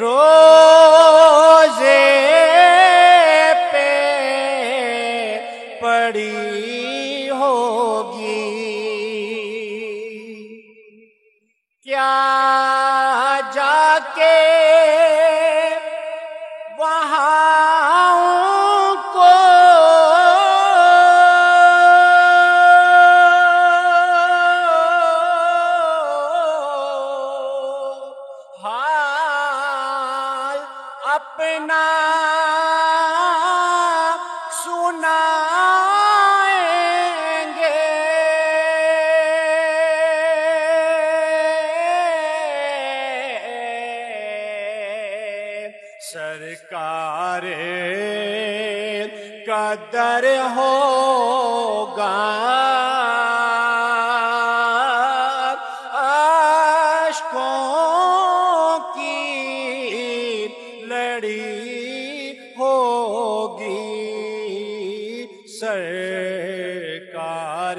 روزے پہ پڑی ہوگی. کیا جا کے وہاں کو حال اپنا سنائیں گے, سرکار قدر ہوگا اشکوں کی لڑی ہوگی, سرکار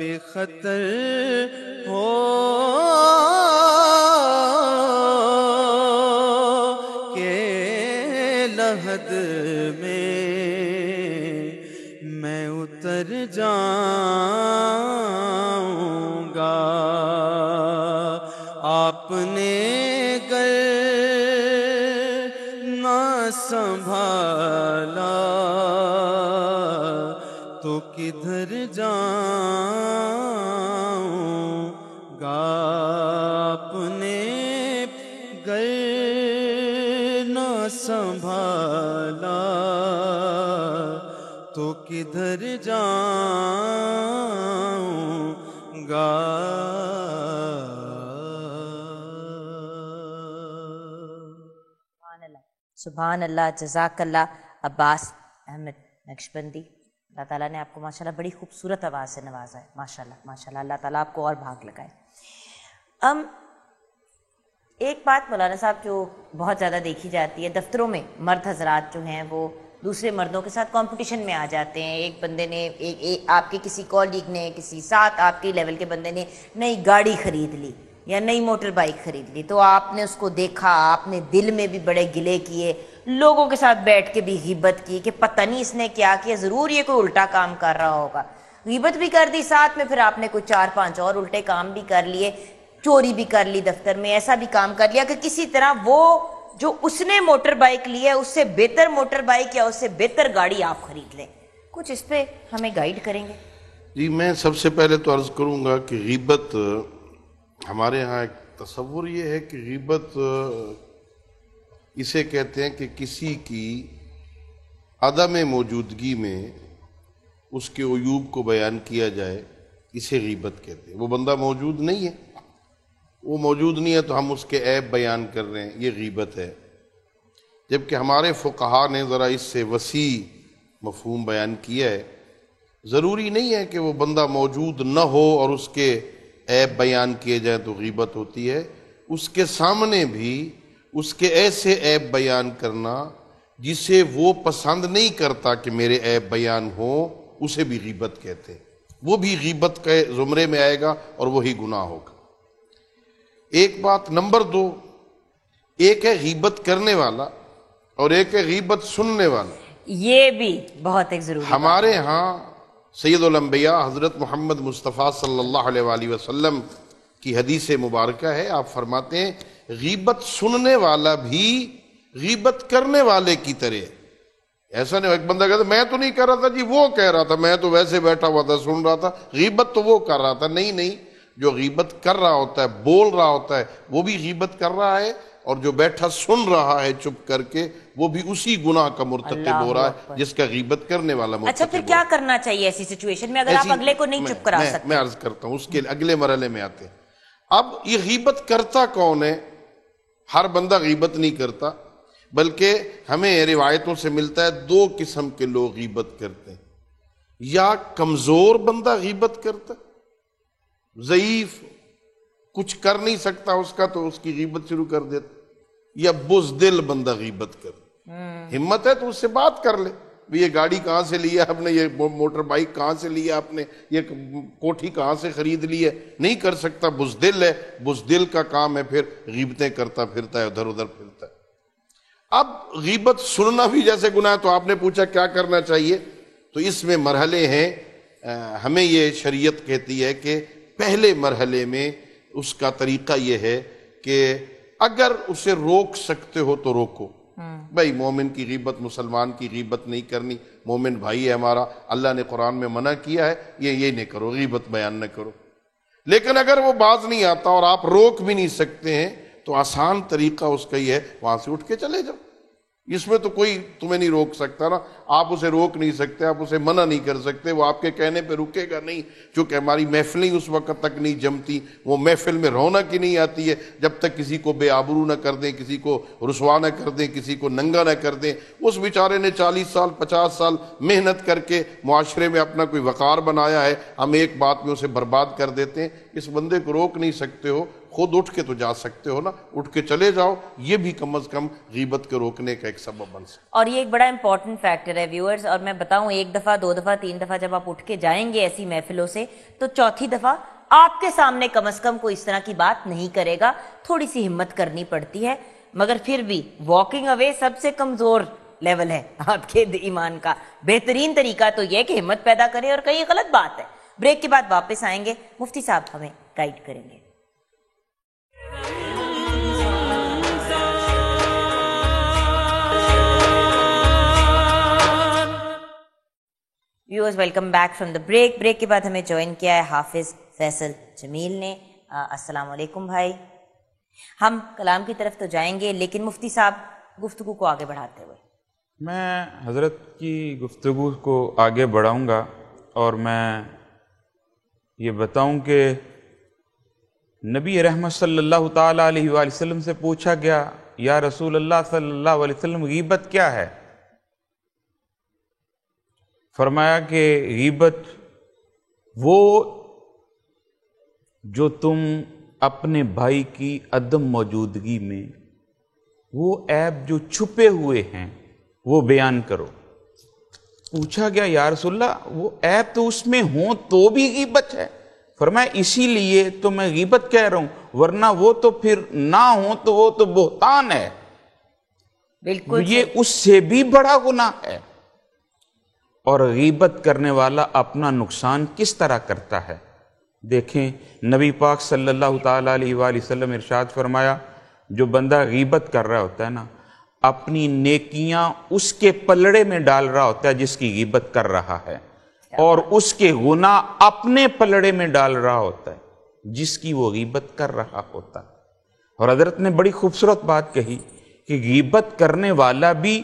بے خطر ہو کے لحد میں میں اتر جاؤں گا آپ نے گر نہ سنبھالا تو کدھر جاؤں گا آپ نے گر نہ سنبھالا تو کدھر جاؤں گا سبحان اللہ جزاک اللہ عباس احمد نقشبندی. اللہ تعالیٰ نے آپ کو ماشاءاللہ بڑی خوبصورت آواز سے نوازا ہے. ماشاءاللہ ماشاءاللہ. اللہ تعالیٰ آپ کو اور بھاگ لگائے. ایک بات مولانا صاحب جو بہت زیادہ دیکھی جاتی ہے دفتروں میں، مرد حضرات جو ہیں وہ دوسرے مردوں کے ساتھ کمپٹیشن میں آ جاتے ہیں. ایک بندے نے آپ کے کسی کولیگ نے، کسی ساتھ آپ کے لیول کے بندے نے نئی گاڑی خرید لی یا نئی موٹر بائک خرید لی، تو آپ نے اس کو دیکھا، آپ نے دل میں بھی بڑے گلے کیے، لوگوں کے ساتھ بیٹھ کے بھی غیبت کی کہ پتہ نہیں اس نے کیا کیا، ضرور یہ کوئی الٹا کام کر رہا ہوگا. غیبت بھی کر دی، ساتھ میں پھر آپ نے کوئی 4-5 اور الٹے کام بھی کر لیے، چوری بھی کر لی دفتر میں، ایسا بھی کام کر لیا کہ کسی طرح وہ جو اس نے موٹر بائک لی ہے اس سے بہتر موٹر بائک یا اس سے بہتر گاڑی آپ خرید لیں. کچھ اس پہ ہمیں گائیڈ کریں گے؟ جی میں سب سے پہلے تو عرض کروں گا کہ غیبت ہمارے ہاں ایک تصور یہ ہے کہ غیبت اسے کہتے ہیں کہ کسی کی عدم موجودگی میں اس کے عیوب کو بیان کیا جائے، اسے غیبت کہتے ہیں. وہ بندہ موجود نہیں ہے، وہ موجود نہیں ہے تو ہم اس کے عیب بیان کر رہے ہیں، یہ غیبت ہے. جبکہ ہمارے فقہا نے ذرا اس سے وسیع مفہوم بیان کیا ہے. ضروری نہیں ہے کہ وہ بندہ موجود نہ ہو اور اس کے عیب بیان کیے جائیں تو غیبت ہوتی ہے. اس کے سامنے بھی اس کے ایسے عیب بیان کرنا جسے وہ پسند نہیں کرتا کہ میرے عیب بیان ہوں، اسے بھی غیبت کہتے ہیں. وہ بھی غیبت کے زمرے میں آئے گا اور وہی گناہ ہوگا. ایک بات. نمبر 2، ایک ہے غیبت کرنے والا اور ایک ہے غیبت سننے والا. یہ بھی بہت ایک ضروری ہمارے ہاں سید الانبیاء حضرت محمد مصطفیٰ صلی اللہ علیہ وآلہ وسلم کی حدیث مبارکہ ہے. آپ فرماتے ہیں غیبت سننے والا بھی غیبت کرنے والے کی طرح. ایسا نہیں ایک بندہ کہتا میں تو نہیں کر رہا تھا جی، وہ کہہ رہا تھا، میں تو ویسے بیٹھا ہوا تھا سن رہا تھا. غیبت تو وہ کر رہا تھا. نہیں، جو غیبت کر رہا ہوتا ہے، بول رہا ہوتا ہے، وہ بھی غیبت کر رہا ہے، اور جو بیٹھا سن رہا ہے چپ کر کے وہ بھی اسی گناہ کا مرتکب ہو رہا ہے جس کا غیبت کرنے والا مرتکب. اچھا پھر کیا کرنا چاہیے ایسی سچویشن میں اگر آپ اگلے کو نہیں چپ کرا سکتے؟ میں عرض کرتا ہوں، اس کے اگلے مرحلے میں آتے ہیں. اب یہ غیبت کرتا کون ہے؟ ہر بندہ غیبت نہیں کرتا، بلکہ ہمیں روایتوں سے ملتا ہے 2 قسم کے لوگ غیبت کرتے ہیں. یا کمزور بندہ غیبت کرتا، ضعیف، کچھ کر نہیں سکتا اس کا تو اس کی غیبت شروع کر دیتا. یا بزدل بندہ غیبت کر، ہمت ہے تو اس سے بات کر لے، یہ گاڑی کہاں سے لیا آپ نے، یہ موٹر بائک کہاں سے لیا آپ نے، یہ کوٹھی کہاں سے خرید لی ہے. نہیں کر سکتا، بزدل ہے، بزدل کا کام ہے پھر غیبتیں کرتا پھرتا ہے، ادھر ادھر پھرتا ہے. اب غیبت سننا بھی جیسے گناہ ہے، تو آپ نے پوچھا کیا کرنا چاہیے، تو اس میں مرحلے ہیں. ہمیں یہ شریعت کہتی ہے کہ پہلے مرحلے میں اس کا طریقہ یہ ہے کہ اگر اسے روک سکتے ہو تو روکو. بھائی مومن کی غیبت، مسلمان کی غیبت نہیں کرنی، مومن بھائی ہے ہمارا، اللہ نے قرآن میں منع کیا ہے، یہ نہیں کرو، غیبت بیان نہ کرو. لیکن اگر وہ باز نہیں آتا اور آپ روک بھی نہیں سکتے ہیں تو آسان طریقہ اس کا یہ ہے وہاں سے اٹھ کے چلے جاؤ. اس میں تو کوئی تمہیں نہیں روک سکتا نا، آپ اسے روک نہیں سکتے، آپ اسے منع نہیں کر سکتے، وہ آپ کے کہنے پہ رکے گا نہیں. چونکہ ہماری محفلیں اس وقت تک نہیں جمتی، وہ محفل میں رونق ہی نہیں آتی ہے جب تک کسی کو بے آبرو نہ کر دیں، کسی کو رسوا نہ کر دیں، کسی کو ننگا نہ کر دیں. اس بیچارے نے 40 سال 50 سال محنت کر کے معاشرے میں اپنا کوئی وقار بنایا ہے، ہم ایک بات میں اسے برباد کر دیتے ہیں. اس بندے کو روک نہیں سکتے ہو خود اٹھ کے تو جا سکتے ہو نا، اٹھ کے چلے جاؤ، یہ بھی کم از کم غیبت کے روکنے کا ایک سبب بن سکتا ہے۔ اور یہ ایک بڑا امپورٹنٹ فیکٹر ہے ویورز، اور میں بتاؤں 1 دفعہ 2 دفعہ 3 دفعہ جب آپ اٹھ کے جائیں گے ایسی محفلوں سے تو چوتھی دفعہ آپ کے سامنے کم از کم کوئی اس طرح کی بات نہیں کرے گا، تھوڑی سی ہمت کرنی پڑتی ہے، مگر پھر بھی واکنگ اوے سب سے کمزور لیول ہے آپ کے ایمان کا۔ بہترین طریقہ تو یہ کہ ہمت پیدا کریں اور کہیں غلط بات ہے۔ بریک کے بعد واپس آئیں گے، مفتی صاحب ہمیں گائیڈ کریں گے۔ Viewers welcome back from the break. Break کے بعد ہمیں جوائن کیا ہے حافظ فیصل جمیل نے۔ السلام علیکم بھائی، ہم کلام کی طرف تو جائیں گے لیکن مفتی صاحب گفتگو کو آگے بڑھاتے ہوئے میں حضرت کی گفتگو کو آگے بڑھاؤں گا اور میں یہ بتاؤں کہ نبی رحمت صلی اللہ تعالیٰ علیہ وآلہ وسلم سے پوچھا گیا یا رسول اللہ صلی اللہ علیہ وسلم غیبت کیا ہے؟ فرمایا کہ غیبت وہ جو تم اپنے بھائی کی عدم موجودگی میں وہ عیب جو چھپے ہوئے ہیں وہ بیان کرو۔ پوچھا گیا یا رسول اللہ وہ عیب تو اس میں ہوں تو بھی غیبت ہے؟ فرمایا اسی لیے تو میں غیبت کہہ رہا ہوں، ورنہ وہ تو پھر نہ ہوں تو وہ تو بہتان ہے، بالکل یہ اس سے بھی بڑا گناہ ہے۔ اور غیبت کرنے والا اپنا نقصان کس طرح کرتا ہے؟ دیکھیں نبی پاک صلی اللہ تعالیٰ علیہ وآلہ وسلم ارشاد فرمایا جو بندہ غیبت کر رہا ہوتا ہے نا، اپنی نیکیاں اس کے پلڑے میں ڈال رہا ہوتا ہے جس کی غیبت کر رہا ہے، اور اس کے گناہ اپنے پلڑے میں ڈال رہا ہوتا ہے جس کی وہ غیبت کر رہا ہوتا ہے۔ اور حضرت نے بڑی خوبصورت بات کہی کہ غیبت کرنے والا بھی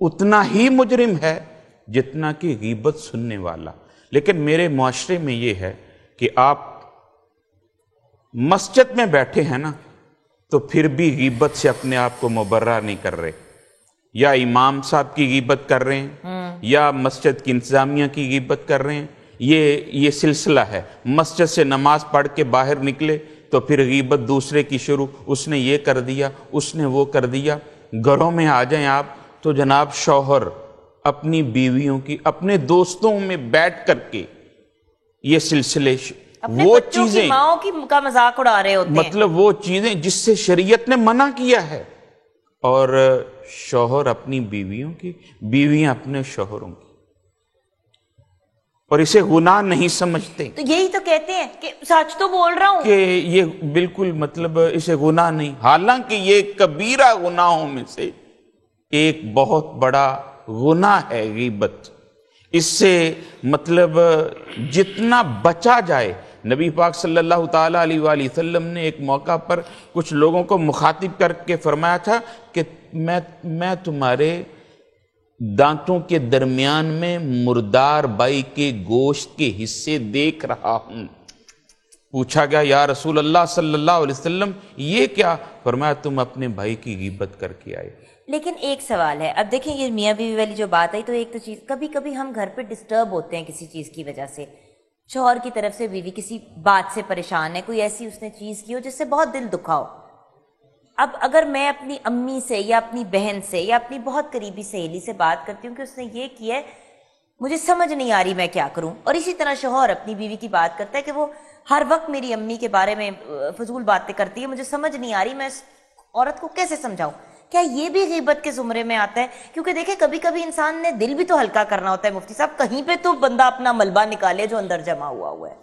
اتنا ہی مجرم ہے جتنا کہ غیبت سننے والا۔ لیکن میرے معاشرے میں یہ ہے کہ آپ مسجد میں بیٹھے ہیں نا تو پھر بھی غیبت سے اپنے آپ کو مبرہ نہیں کر رہے، یا امام صاحب کی غیبت کر رہے ہیں یا مسجد کی انتظامیہ کی غیبت کر رہے ہیں۔ یہ سلسلہ ہے، مسجد سے نماز پڑھ کے باہر نکلے تو پھر غیبت دوسرے کی شروع، اس نے یہ کر دیا، اس نے وہ کر دیا۔ گھروں میں آ جائیں آپ تو جناب شوہر اپنی بیویوں کی اپنے دوستوں میں بیٹھ کر کے یہ سلسلے وہ چیزیں ماؤں کا مذاق اڑا رہے ہوتے ہیں، مطلب وہ چیزیں جس سے شریعت نے منع کیا ہے، اور شوہر اپنی بیویوں کی، بیویاں اپنے شوہروں کی، اور اسے گناہ نہیں سمجھتے۔ تو یہی تو کہتے ہیں کہ سچ تو بول رہا ہوں کہ یہ بالکل مطلب اسے گناہ نہیں، حالانکہ یہ کبیرہ گناہوں میں سے ایک بہت بڑا گناہ ہے غیبت۔ اس سے مطلب جتنا بچا جائے، نبی پاک صلی اللہ تعالیٰ علیہ وآلہ وسلم نے ایک موقع پر کچھ لوگوں کو مخاطب کر کے فرمایا تھا کہ میں تمہارے دانتوں کے درمیان میں مردار بھائی کے گوشت کے حصے دیکھ رہا ہوں۔ پوچھا گیا یا رسول اللہ صلی اللہ علیہ وسلم یہ کیا؟ فرمایا تم اپنے بھائی کی غیبت کر کے آئے۔ لیکن ایک سوال ہے، اب دیکھیں یہ میاں بیوی والی جو بات آئی تو ایک تو چیز، کبھی کبھی ہم گھر پہ ڈسٹرب ہوتے ہیں کسی چیز کی وجہ سے، شوہر کی طرف سے بیوی کسی بات سے پریشان ہے، کوئی ایسی اس نے چیز کی ہو جس سے بہت دل دکھا ہو۔ اب اگر میں اپنی امی سے یا اپنی بہن سے یا اپنی بہت قریبی سہیلی سے بات کرتی ہوں کہ اس نے یہ کیا ہے، مجھے سمجھ نہیں آ رہی میں کیا کروں، اور اسی طرح شوہر اپنی بیوی کی بات کرتا ہے کہ وہ ہر وقت میری امی کے بارے میں فضول باتیں کرتی ہے، مجھے سمجھ نہیں آ رہی میں اس عورت کو کیسے سمجھاؤں، کیا یہ بھی غیبت کے زمرے میں آتا ہے؟ کیونکہ دیکھیں کبھی کبھی انسان نے دل بھی تو ہلکا کرنا ہوتا ہے مفتی صاحب، کہیں پہ تو بندہ اپنا ملبہ نکالے جو اندر جمع ہوا ہے۔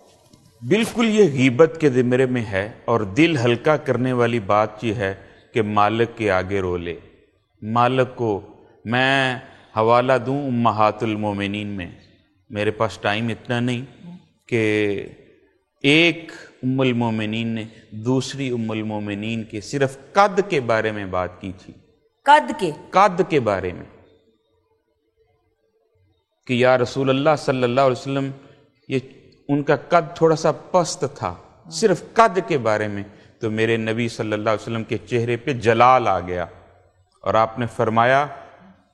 بالکل یہ غیبت کے زمرے میں ہے، اور دل ہلکا کرنے والی بات یہ ہے کہ مالک کے آگے رو لے۔ مالک کو میں حوالہ دوں امہات المومنین میں، میرے پاس ٹائم اتنا نہیں کہ ایک ام المومنین نے دوسری ام المومنین کے صرف قد کے بارے میں بات کی تھی، قد کے بارے میں، کہ یا رسول اللہ صلی اللہ علیہ وسلم یہ ان کا قد تھوڑا سا پست تھا، صرف قد کے بارے میں، تو میرے نبی صلی اللہ علیہ وسلم کے چہرے پہ جلال آ گیا، اور آپ نے فرمایا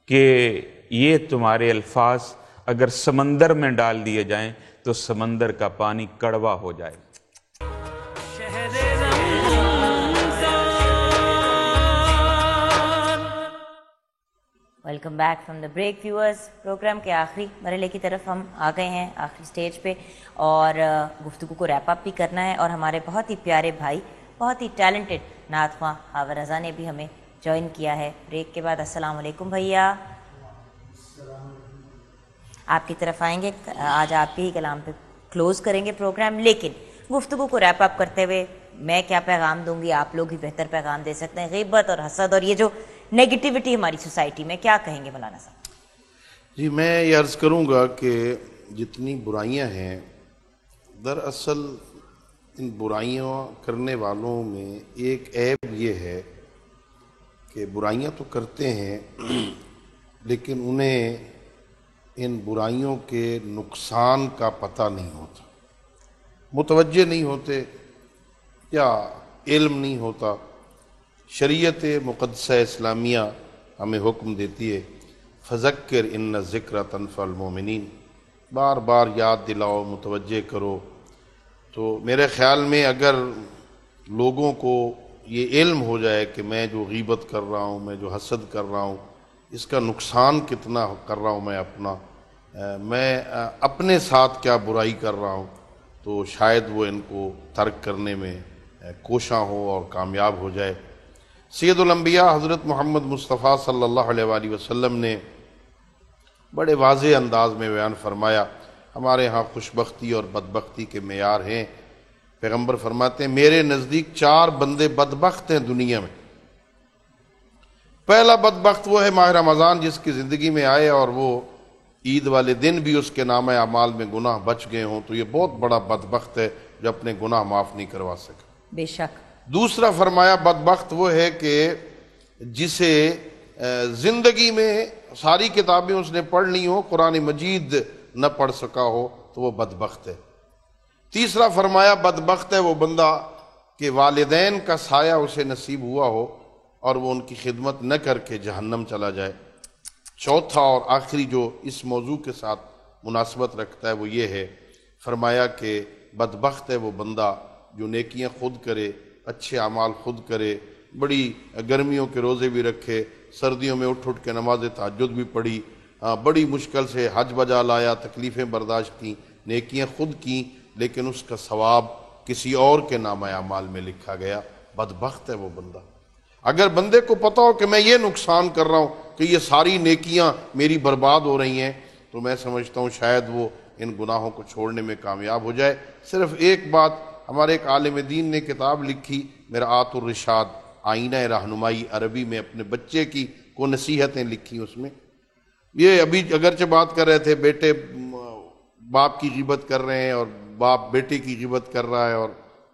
کہ یہ تمہارے الفاظ اگر سمندر میں ڈال دیے جائیں تو سمندر کا پانی کڑوا ہو جائے۔ Welcome back from the break viewers. Programme کے آخری مرحلے کی طرف ہم آ گئے ہیں, آخری سٹیج پہ, اور گفتگو کو ریپ اپ بھی کرنا ہے. اور ہمارے بہت ہی پیارے بھائی, بہت ہی ٹیلنٹڈ نعت خواں ہاور رضا نے بھی ہمیں جوائن کیا ہے بریک کے بعد. السلام علیکم بھیا, آپ کی طرف آئیں گے. آج آپ کے ہی کلام پہ کلوز کریں گے پروگرام, لیکن گفتگو کو ریپ اپ کرتے ہوئے میں کیا پیغام دوں گی, آپ لوگ ہی بہتر پیغام دے سکتے ہیں. غیبت اور حسد اور یہ جو نیگیٹیوٹی ہماری سوسائٹی میں, کیا کہیں گے مولانا صاحب؟ جی میں یہ عرض کروں گا کہ جتنی برائیاں ہیں, دراصل ان برائیاں کرنے والوں میں ایک عیب یہ ہے کہ برائیاں تو کرتے ہیں لیکن انہیں ان برائیوں کے نقصان کا پتہ نہیں ہوتا, متوجہ نہیں ہوتے یا علم نہیں ہوتا. شریعت مقدسہ اسلامیہ ہمیں حکم دیتی ہے فذکر ان الذکر تنفع المؤمنین, بار بار یاد دلاؤ, متوجہ کرو. تو میرے خیال میں اگر لوگوں کو یہ علم ہو جائے کہ میں جو غیبت کر رہا ہوں, میں جو حسد کر رہا ہوں, اس کا نقصان کتنا کر رہا ہوں میں اپنا, میں اپنے ساتھ کیا برائی کر رہا ہوں, تو شاید وہ ان کو ترک کرنے میں کوشاں ہو اور کامیاب ہو جائے. سید الانبیاء حضرت محمد مصطفیٰ صلی اللہ علیہ وآلہ وسلم نے بڑے واضح انداز میں بیان فرمایا. ہمارے ہاں خوشبختی اور بدبختی کے معیار ہیں. پیغمبر فرماتے ہیں میرے نزدیک 4 بندے بدبخت ہیں دنیا میں. پہلا بدبخت وہ ہے ماہ رمضان جس کی زندگی میں آئے اور وہ عید والے دن بھی اس کے نامہ اعمال میں گناہ بچ گئے ہوں, تو یہ بہت بڑا بدبخت ہے جو اپنے گناہ معاف نہیں کروا سکا. بے شک. دوسرا فرمایا بدبخت وہ ہے کہ جسے زندگی میں ساری کتابیں اس نے پڑھ لی ہوں, قرآن مجید نہ پڑھ سکا ہو, تو وہ بدبخت ہے. تیسرا فرمایا بدبخت ہے وہ بندہ کہ والدین کا سایہ اسے نصیب ہوا ہو اور وہ ان کی خدمت نہ کر کے جہنم چلا جائے. چوتھا اور آخری جو اس موضوع کے ساتھ مناسبت رکھتا ہے وہ یہ ہے, فرمایا کہ بدبخت ہے وہ بندہ جو نیکیاں خود کرے, اچھے اعمال خود کرے, بڑی گرمیوں کے روزے بھی رکھے, سردیوں میں اٹھ کے نماز تہجد بھی پڑھی, بڑی مشکل سے حج بجا لایا, تکلیفیں برداشت کیں, نیکیاں خود کیں, لیکن اس کا ثواب کسی اور کے نامہ اعمال میں لکھا گیا. بدبخت ہے وہ بندہ. اگر بندے کو پتہ ہو کہ میں یہ نقصان کر رہا ہوں کہ یہ ساری نیکیاں میری برباد ہو رہی ہیں, تو میں سمجھتا ہوں شاید وہ ان گناہوں کو چھوڑنے میں کامیاب ہو جائے. صرف ایک بات, ہمارے ایک عالم دین نے کتاب لکھی مرآت الرشاد, آئینہ رہنمائی, عربی میں اپنے بچے کی کو نصیحتیں لکھی. اس میں یہ ابھی اگرچہ بات کر رہے تھے بیٹے باپ کی غیبت کر رہے ہیں اور باپ بیٹے کی غیبت کر رہا ہے, اور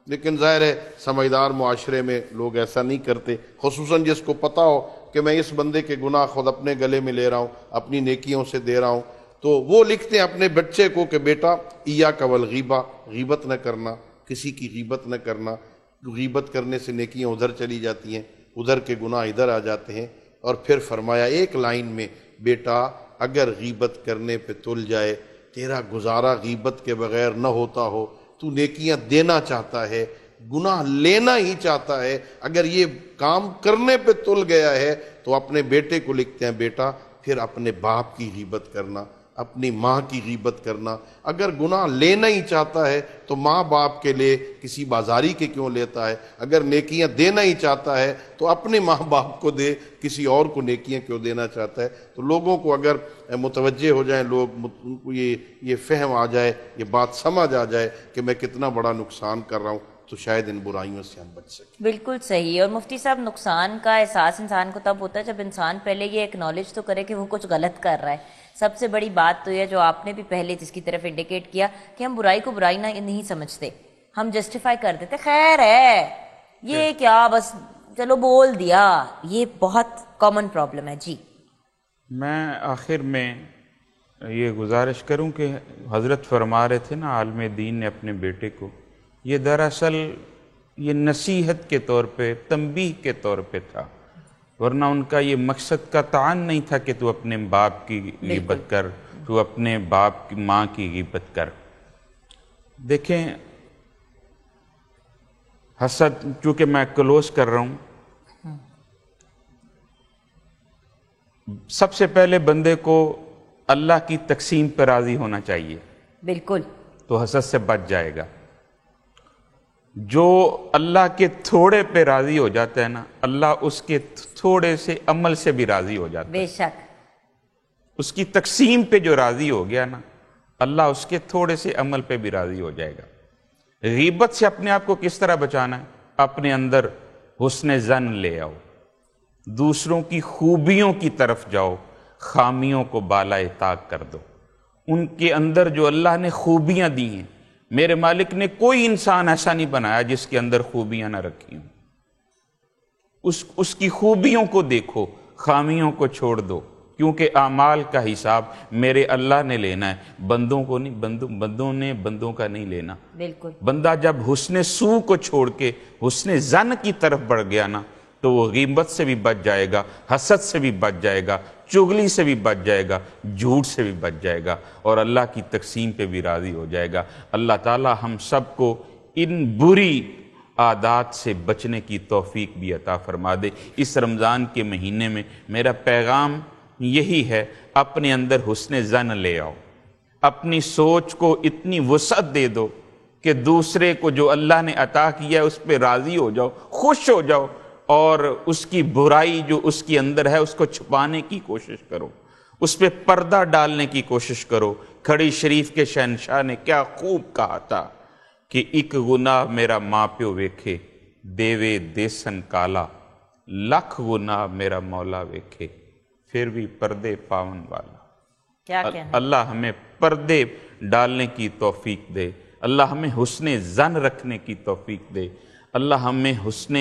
لیکن ظاہر ہے سمجھدار معاشرے میں لوگ ایسا نہیں کرتے, خصوصاً جس کو پتہ ہو کہ میں اس بندے کے گناہ خود اپنے گلے میں لے رہا ہوں, اپنی نیکیوں سے دے رہا ہوں. تو وہ لکھتے ہیں اپنے بچے کو کہ بیٹا ایاک والغیبہ, غیبت نہ کرنا, کسی کی غیبت نہ کرنا. غیبت کرنے سے نیکیاں ادھر چلی جاتی ہیں, ادھر کے گناہ ادھر آ جاتے ہیں. اور پھر فرمایا ایک لائن میں, بیٹا اگر غیبت کرنے پہ تل جائے, تیرا گزارا غیبت کے بغیر نہ ہوتا ہو, تو نیکیاں دینا چاہتا ہے, گناہ لینا ہی چاہتا ہے, اگر یہ کام کرنے پہ تل گیا ہے تو اپنے بیٹے کو لکھتے ہیں بیٹا پھر اپنے باپ کی غیبت کرنا, اپنی ماں کی غیبت کرنا. اگر گناہ لینا ہی چاہتا ہے تو ماں باپ کے لیے کسی بازاری کے کیوں لیتا ہے, اگر نیکیاں دینا ہی چاہتا ہے تو اپنے ماں باپ کو دے, کسی اور کو نیکیاں کیوں دینا چاہتا ہے. تو لوگوں کو اگر متوجہ ہو جائیں لوگ, ان کو یہ فہم آ جائے, یہ بات سمجھ آ جائے کہ میں کتنا بڑا نقصان کر رہا ہوں, تو شاید ان برائیوں سے ہم بچ سکیں. بالکل صحیح. اور مفتی صاحب نقصان کا احساس انسان کو تب ہوتا ہے جب انسان پہلے یہ ایکنالج تو کرے کہ وہ کچھ غلط کر رہا ہے. سب سے بڑی بات تو یہ جو آپ نے بھی پہلے جس کی طرف انڈیکیٹ کیا کہ ہم برائی کو برائی نہیں سمجھتے, ہم جسٹیفائی کر دیتے, خیر ہے یہ کیا بس چلو بول دیا. یہ بہت کامن پرابلم ہے. جی میں آخر میں یہ گزارش کروں کہ حضرت فرما رہے تھے نا عالم دین نے اپنے بیٹے کو, یہ دراصل یہ نصیحت کے طور پہ, تنبیہ کے طور پہ تھا, ورنہ ان کا یہ مقصد کا تعان نہیں تھا کہ تو اپنے باپ کی غیبت کر, تو اپنے باپ کی ماں کی غیبت کر. دیکھیں حسد, چونکہ میں کلوز کر رہا ہوں, سب سے پہلے بندے کو اللہ کی تقسیم پہ راضی ہونا چاہیے، بالکل، تو حسد سے بچ جائے گا۔ جو اللہ کے تھوڑے پہ راضی ہو جاتا ہے نا، اللہ اس کے تھوڑے سے عمل سے بھی راضی ہو جاتا ہے۔ بے شک، اس کی تقسیم پہ جو راضی ہو گیا نا، اللہ اس کے تھوڑے سے عمل پہ بھی راضی ہو جائے گا۔ غیبت سے اپنے آپ کو کس طرح بچانا ہے؟ اپنے اندر حسن ظن لے آؤ، دوسروں کی خوبیوں کی طرف جاؤ، خامیوں کو بالائے طاق کر دو۔ ان کے اندر جو اللہ نے خوبیاں دی ہیں، میرے مالک نے کوئی انسان ایسا نہیں بنایا جس کے اندر خوبیاں نہ رکھی ہوں۔ اس کی خوبیوں کو دیکھو، خامیوں کو چھوڑ دو، کیونکہ اعمال کا حساب میرے اللہ نے لینا ہے، بندوں کو نہیں، بندوں نے بندوں کا نہیں لینا۔ بالکل، بندہ جب حسن سو کو چھوڑ کے حسن ظن کی طرف بڑھ گیا نا، تو وہ غیبت سے بھی بچ جائے گا، حسد سے بھی بچ جائے گا، چغلی سے بھی بچ جائے گا، جھوٹ سے بھی بچ جائے گا، اور اللہ کی تقسیم پہ بھی راضی ہو جائے گا۔ اللہ تعالی ہم سب کو ان بری عادات سے بچنے کی توفیق بھی عطا فرما دے۔ اس رمضان کے مہینے میں میرا پیغام یہی ہے، اپنے اندر حسن ظن لے آؤ، اپنی سوچ کو اتنی وسعت دے دو کہ دوسرے کو جو اللہ نے عطا کیا ہے اس پہ راضی ہو جاؤ، خوش ہو جاؤ، اور اس کی برائی جو اس کے اندر ہے اس کو چھپانے کی کوشش کرو، اس پہ پردہ ڈالنے کی کوشش کرو۔ کھڑی شریف کے شہنشاہ نے کیا خوب کہا تھا کہ ایک گناہ میرا ماں پیو ویکھے، دیوے دیسن کالا، لکھ گناہ میرا مولا ویکھے، پھر بھی پردے پاون والا۔ کیا کہنا، اللہ ہمیں پردے ڈالنے کی توفیق دے، اللہ ہمیں حسن ظن رکھنے کی توفیق دے، اللہ ہمیں حسن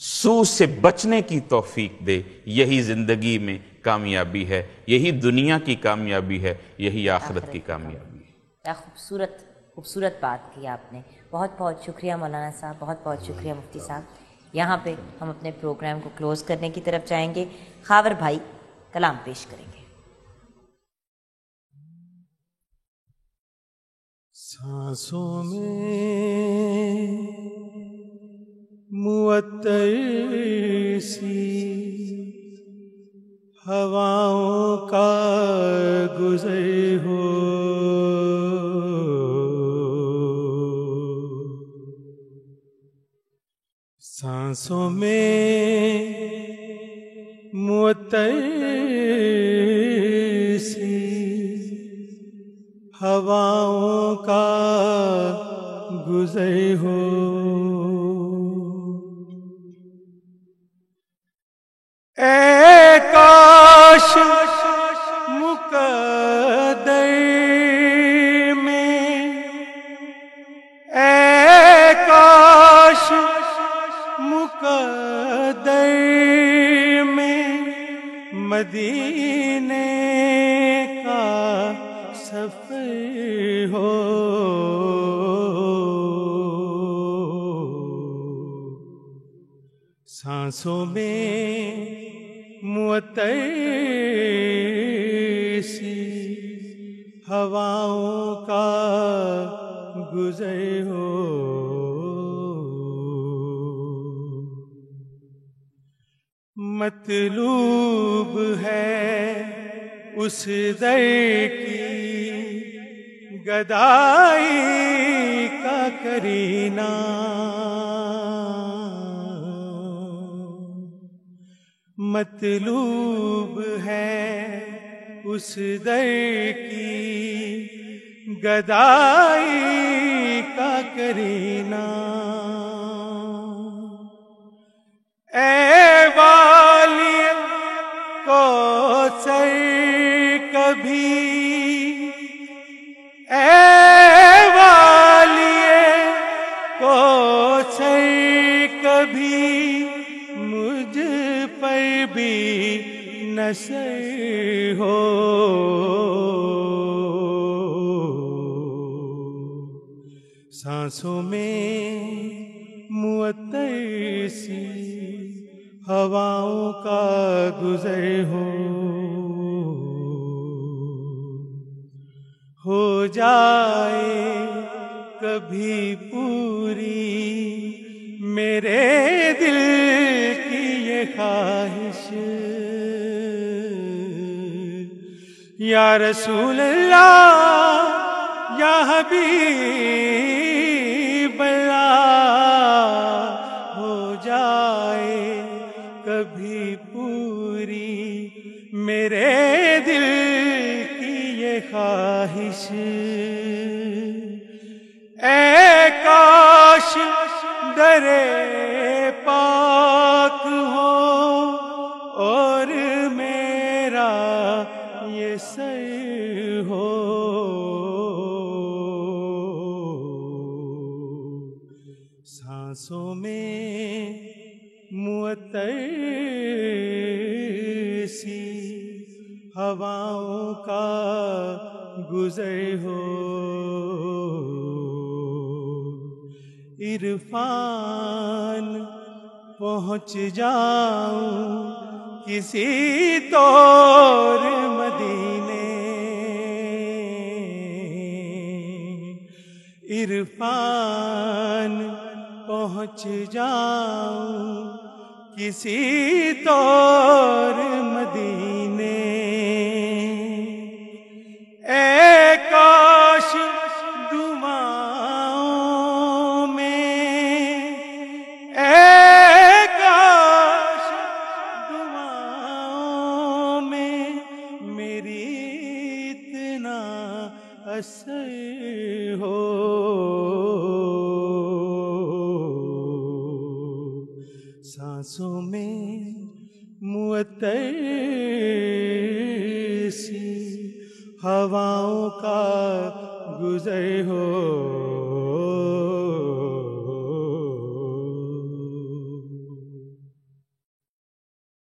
سو سے بچنے کی توفیق دے۔ یہی زندگی میں کامیابی ہے، یہی دنیا کی کامیابی ہے، یہی آخرت کی کامیابی ہے۔ کیا خوبصورت خوبصورت بات کی آپ نے، بہت بہت شکریہ مولانا صاحب، بہت بہت شکریہ مفتی صاحب۔ یہاں پہ ہم اپنے پروگرام کو کلوز کرنے کی طرف جائیں گے، خاور بھائی کلام پیش کریں گے۔ سانسوں میں معطر سی ہواؤں کا گزر ہو، سانسوں میں معطر سی ہواؤں کا گزر ہو، اے کاش مقدر میں، اے کاش مقدر میں مدینے کا سفر ہو، سانسوں میں معطر سی ہواؤں کا گزر ہو، مطلوب ہے اس در کی گدائی کا کرینہ، مطلوب ہے اس در کی گدائی کا کرینہ، اے والی کوثر کبھی، اے والی کوثر کبھی مجھ پر بھی نثر ہو، سانسوں میں معطر سی ہواؤں کا گزر ہو جائے کبھی پوری میرے دل کی یہ خواہش، یا رسول اللہ یا حبیب اللہ ہو جائے کبھی پوری میرے دل کی یہ خواہش، اے کاش درے پاک ہو اور میرا یہ سر ہو، سانسوں میں معطر سی ہواؤں کا گزر ہو، عرفان پہنچ جاؤں کسی طور مدینے، عرفان پہنچ جاؤں کسی طور مدینے، اے کاش دعاؤں میں، اے کاش دعاؤں میں میری اتنا اثر ہو، سانسوں میں معطر سی ہواؤں کا گزر ہو۔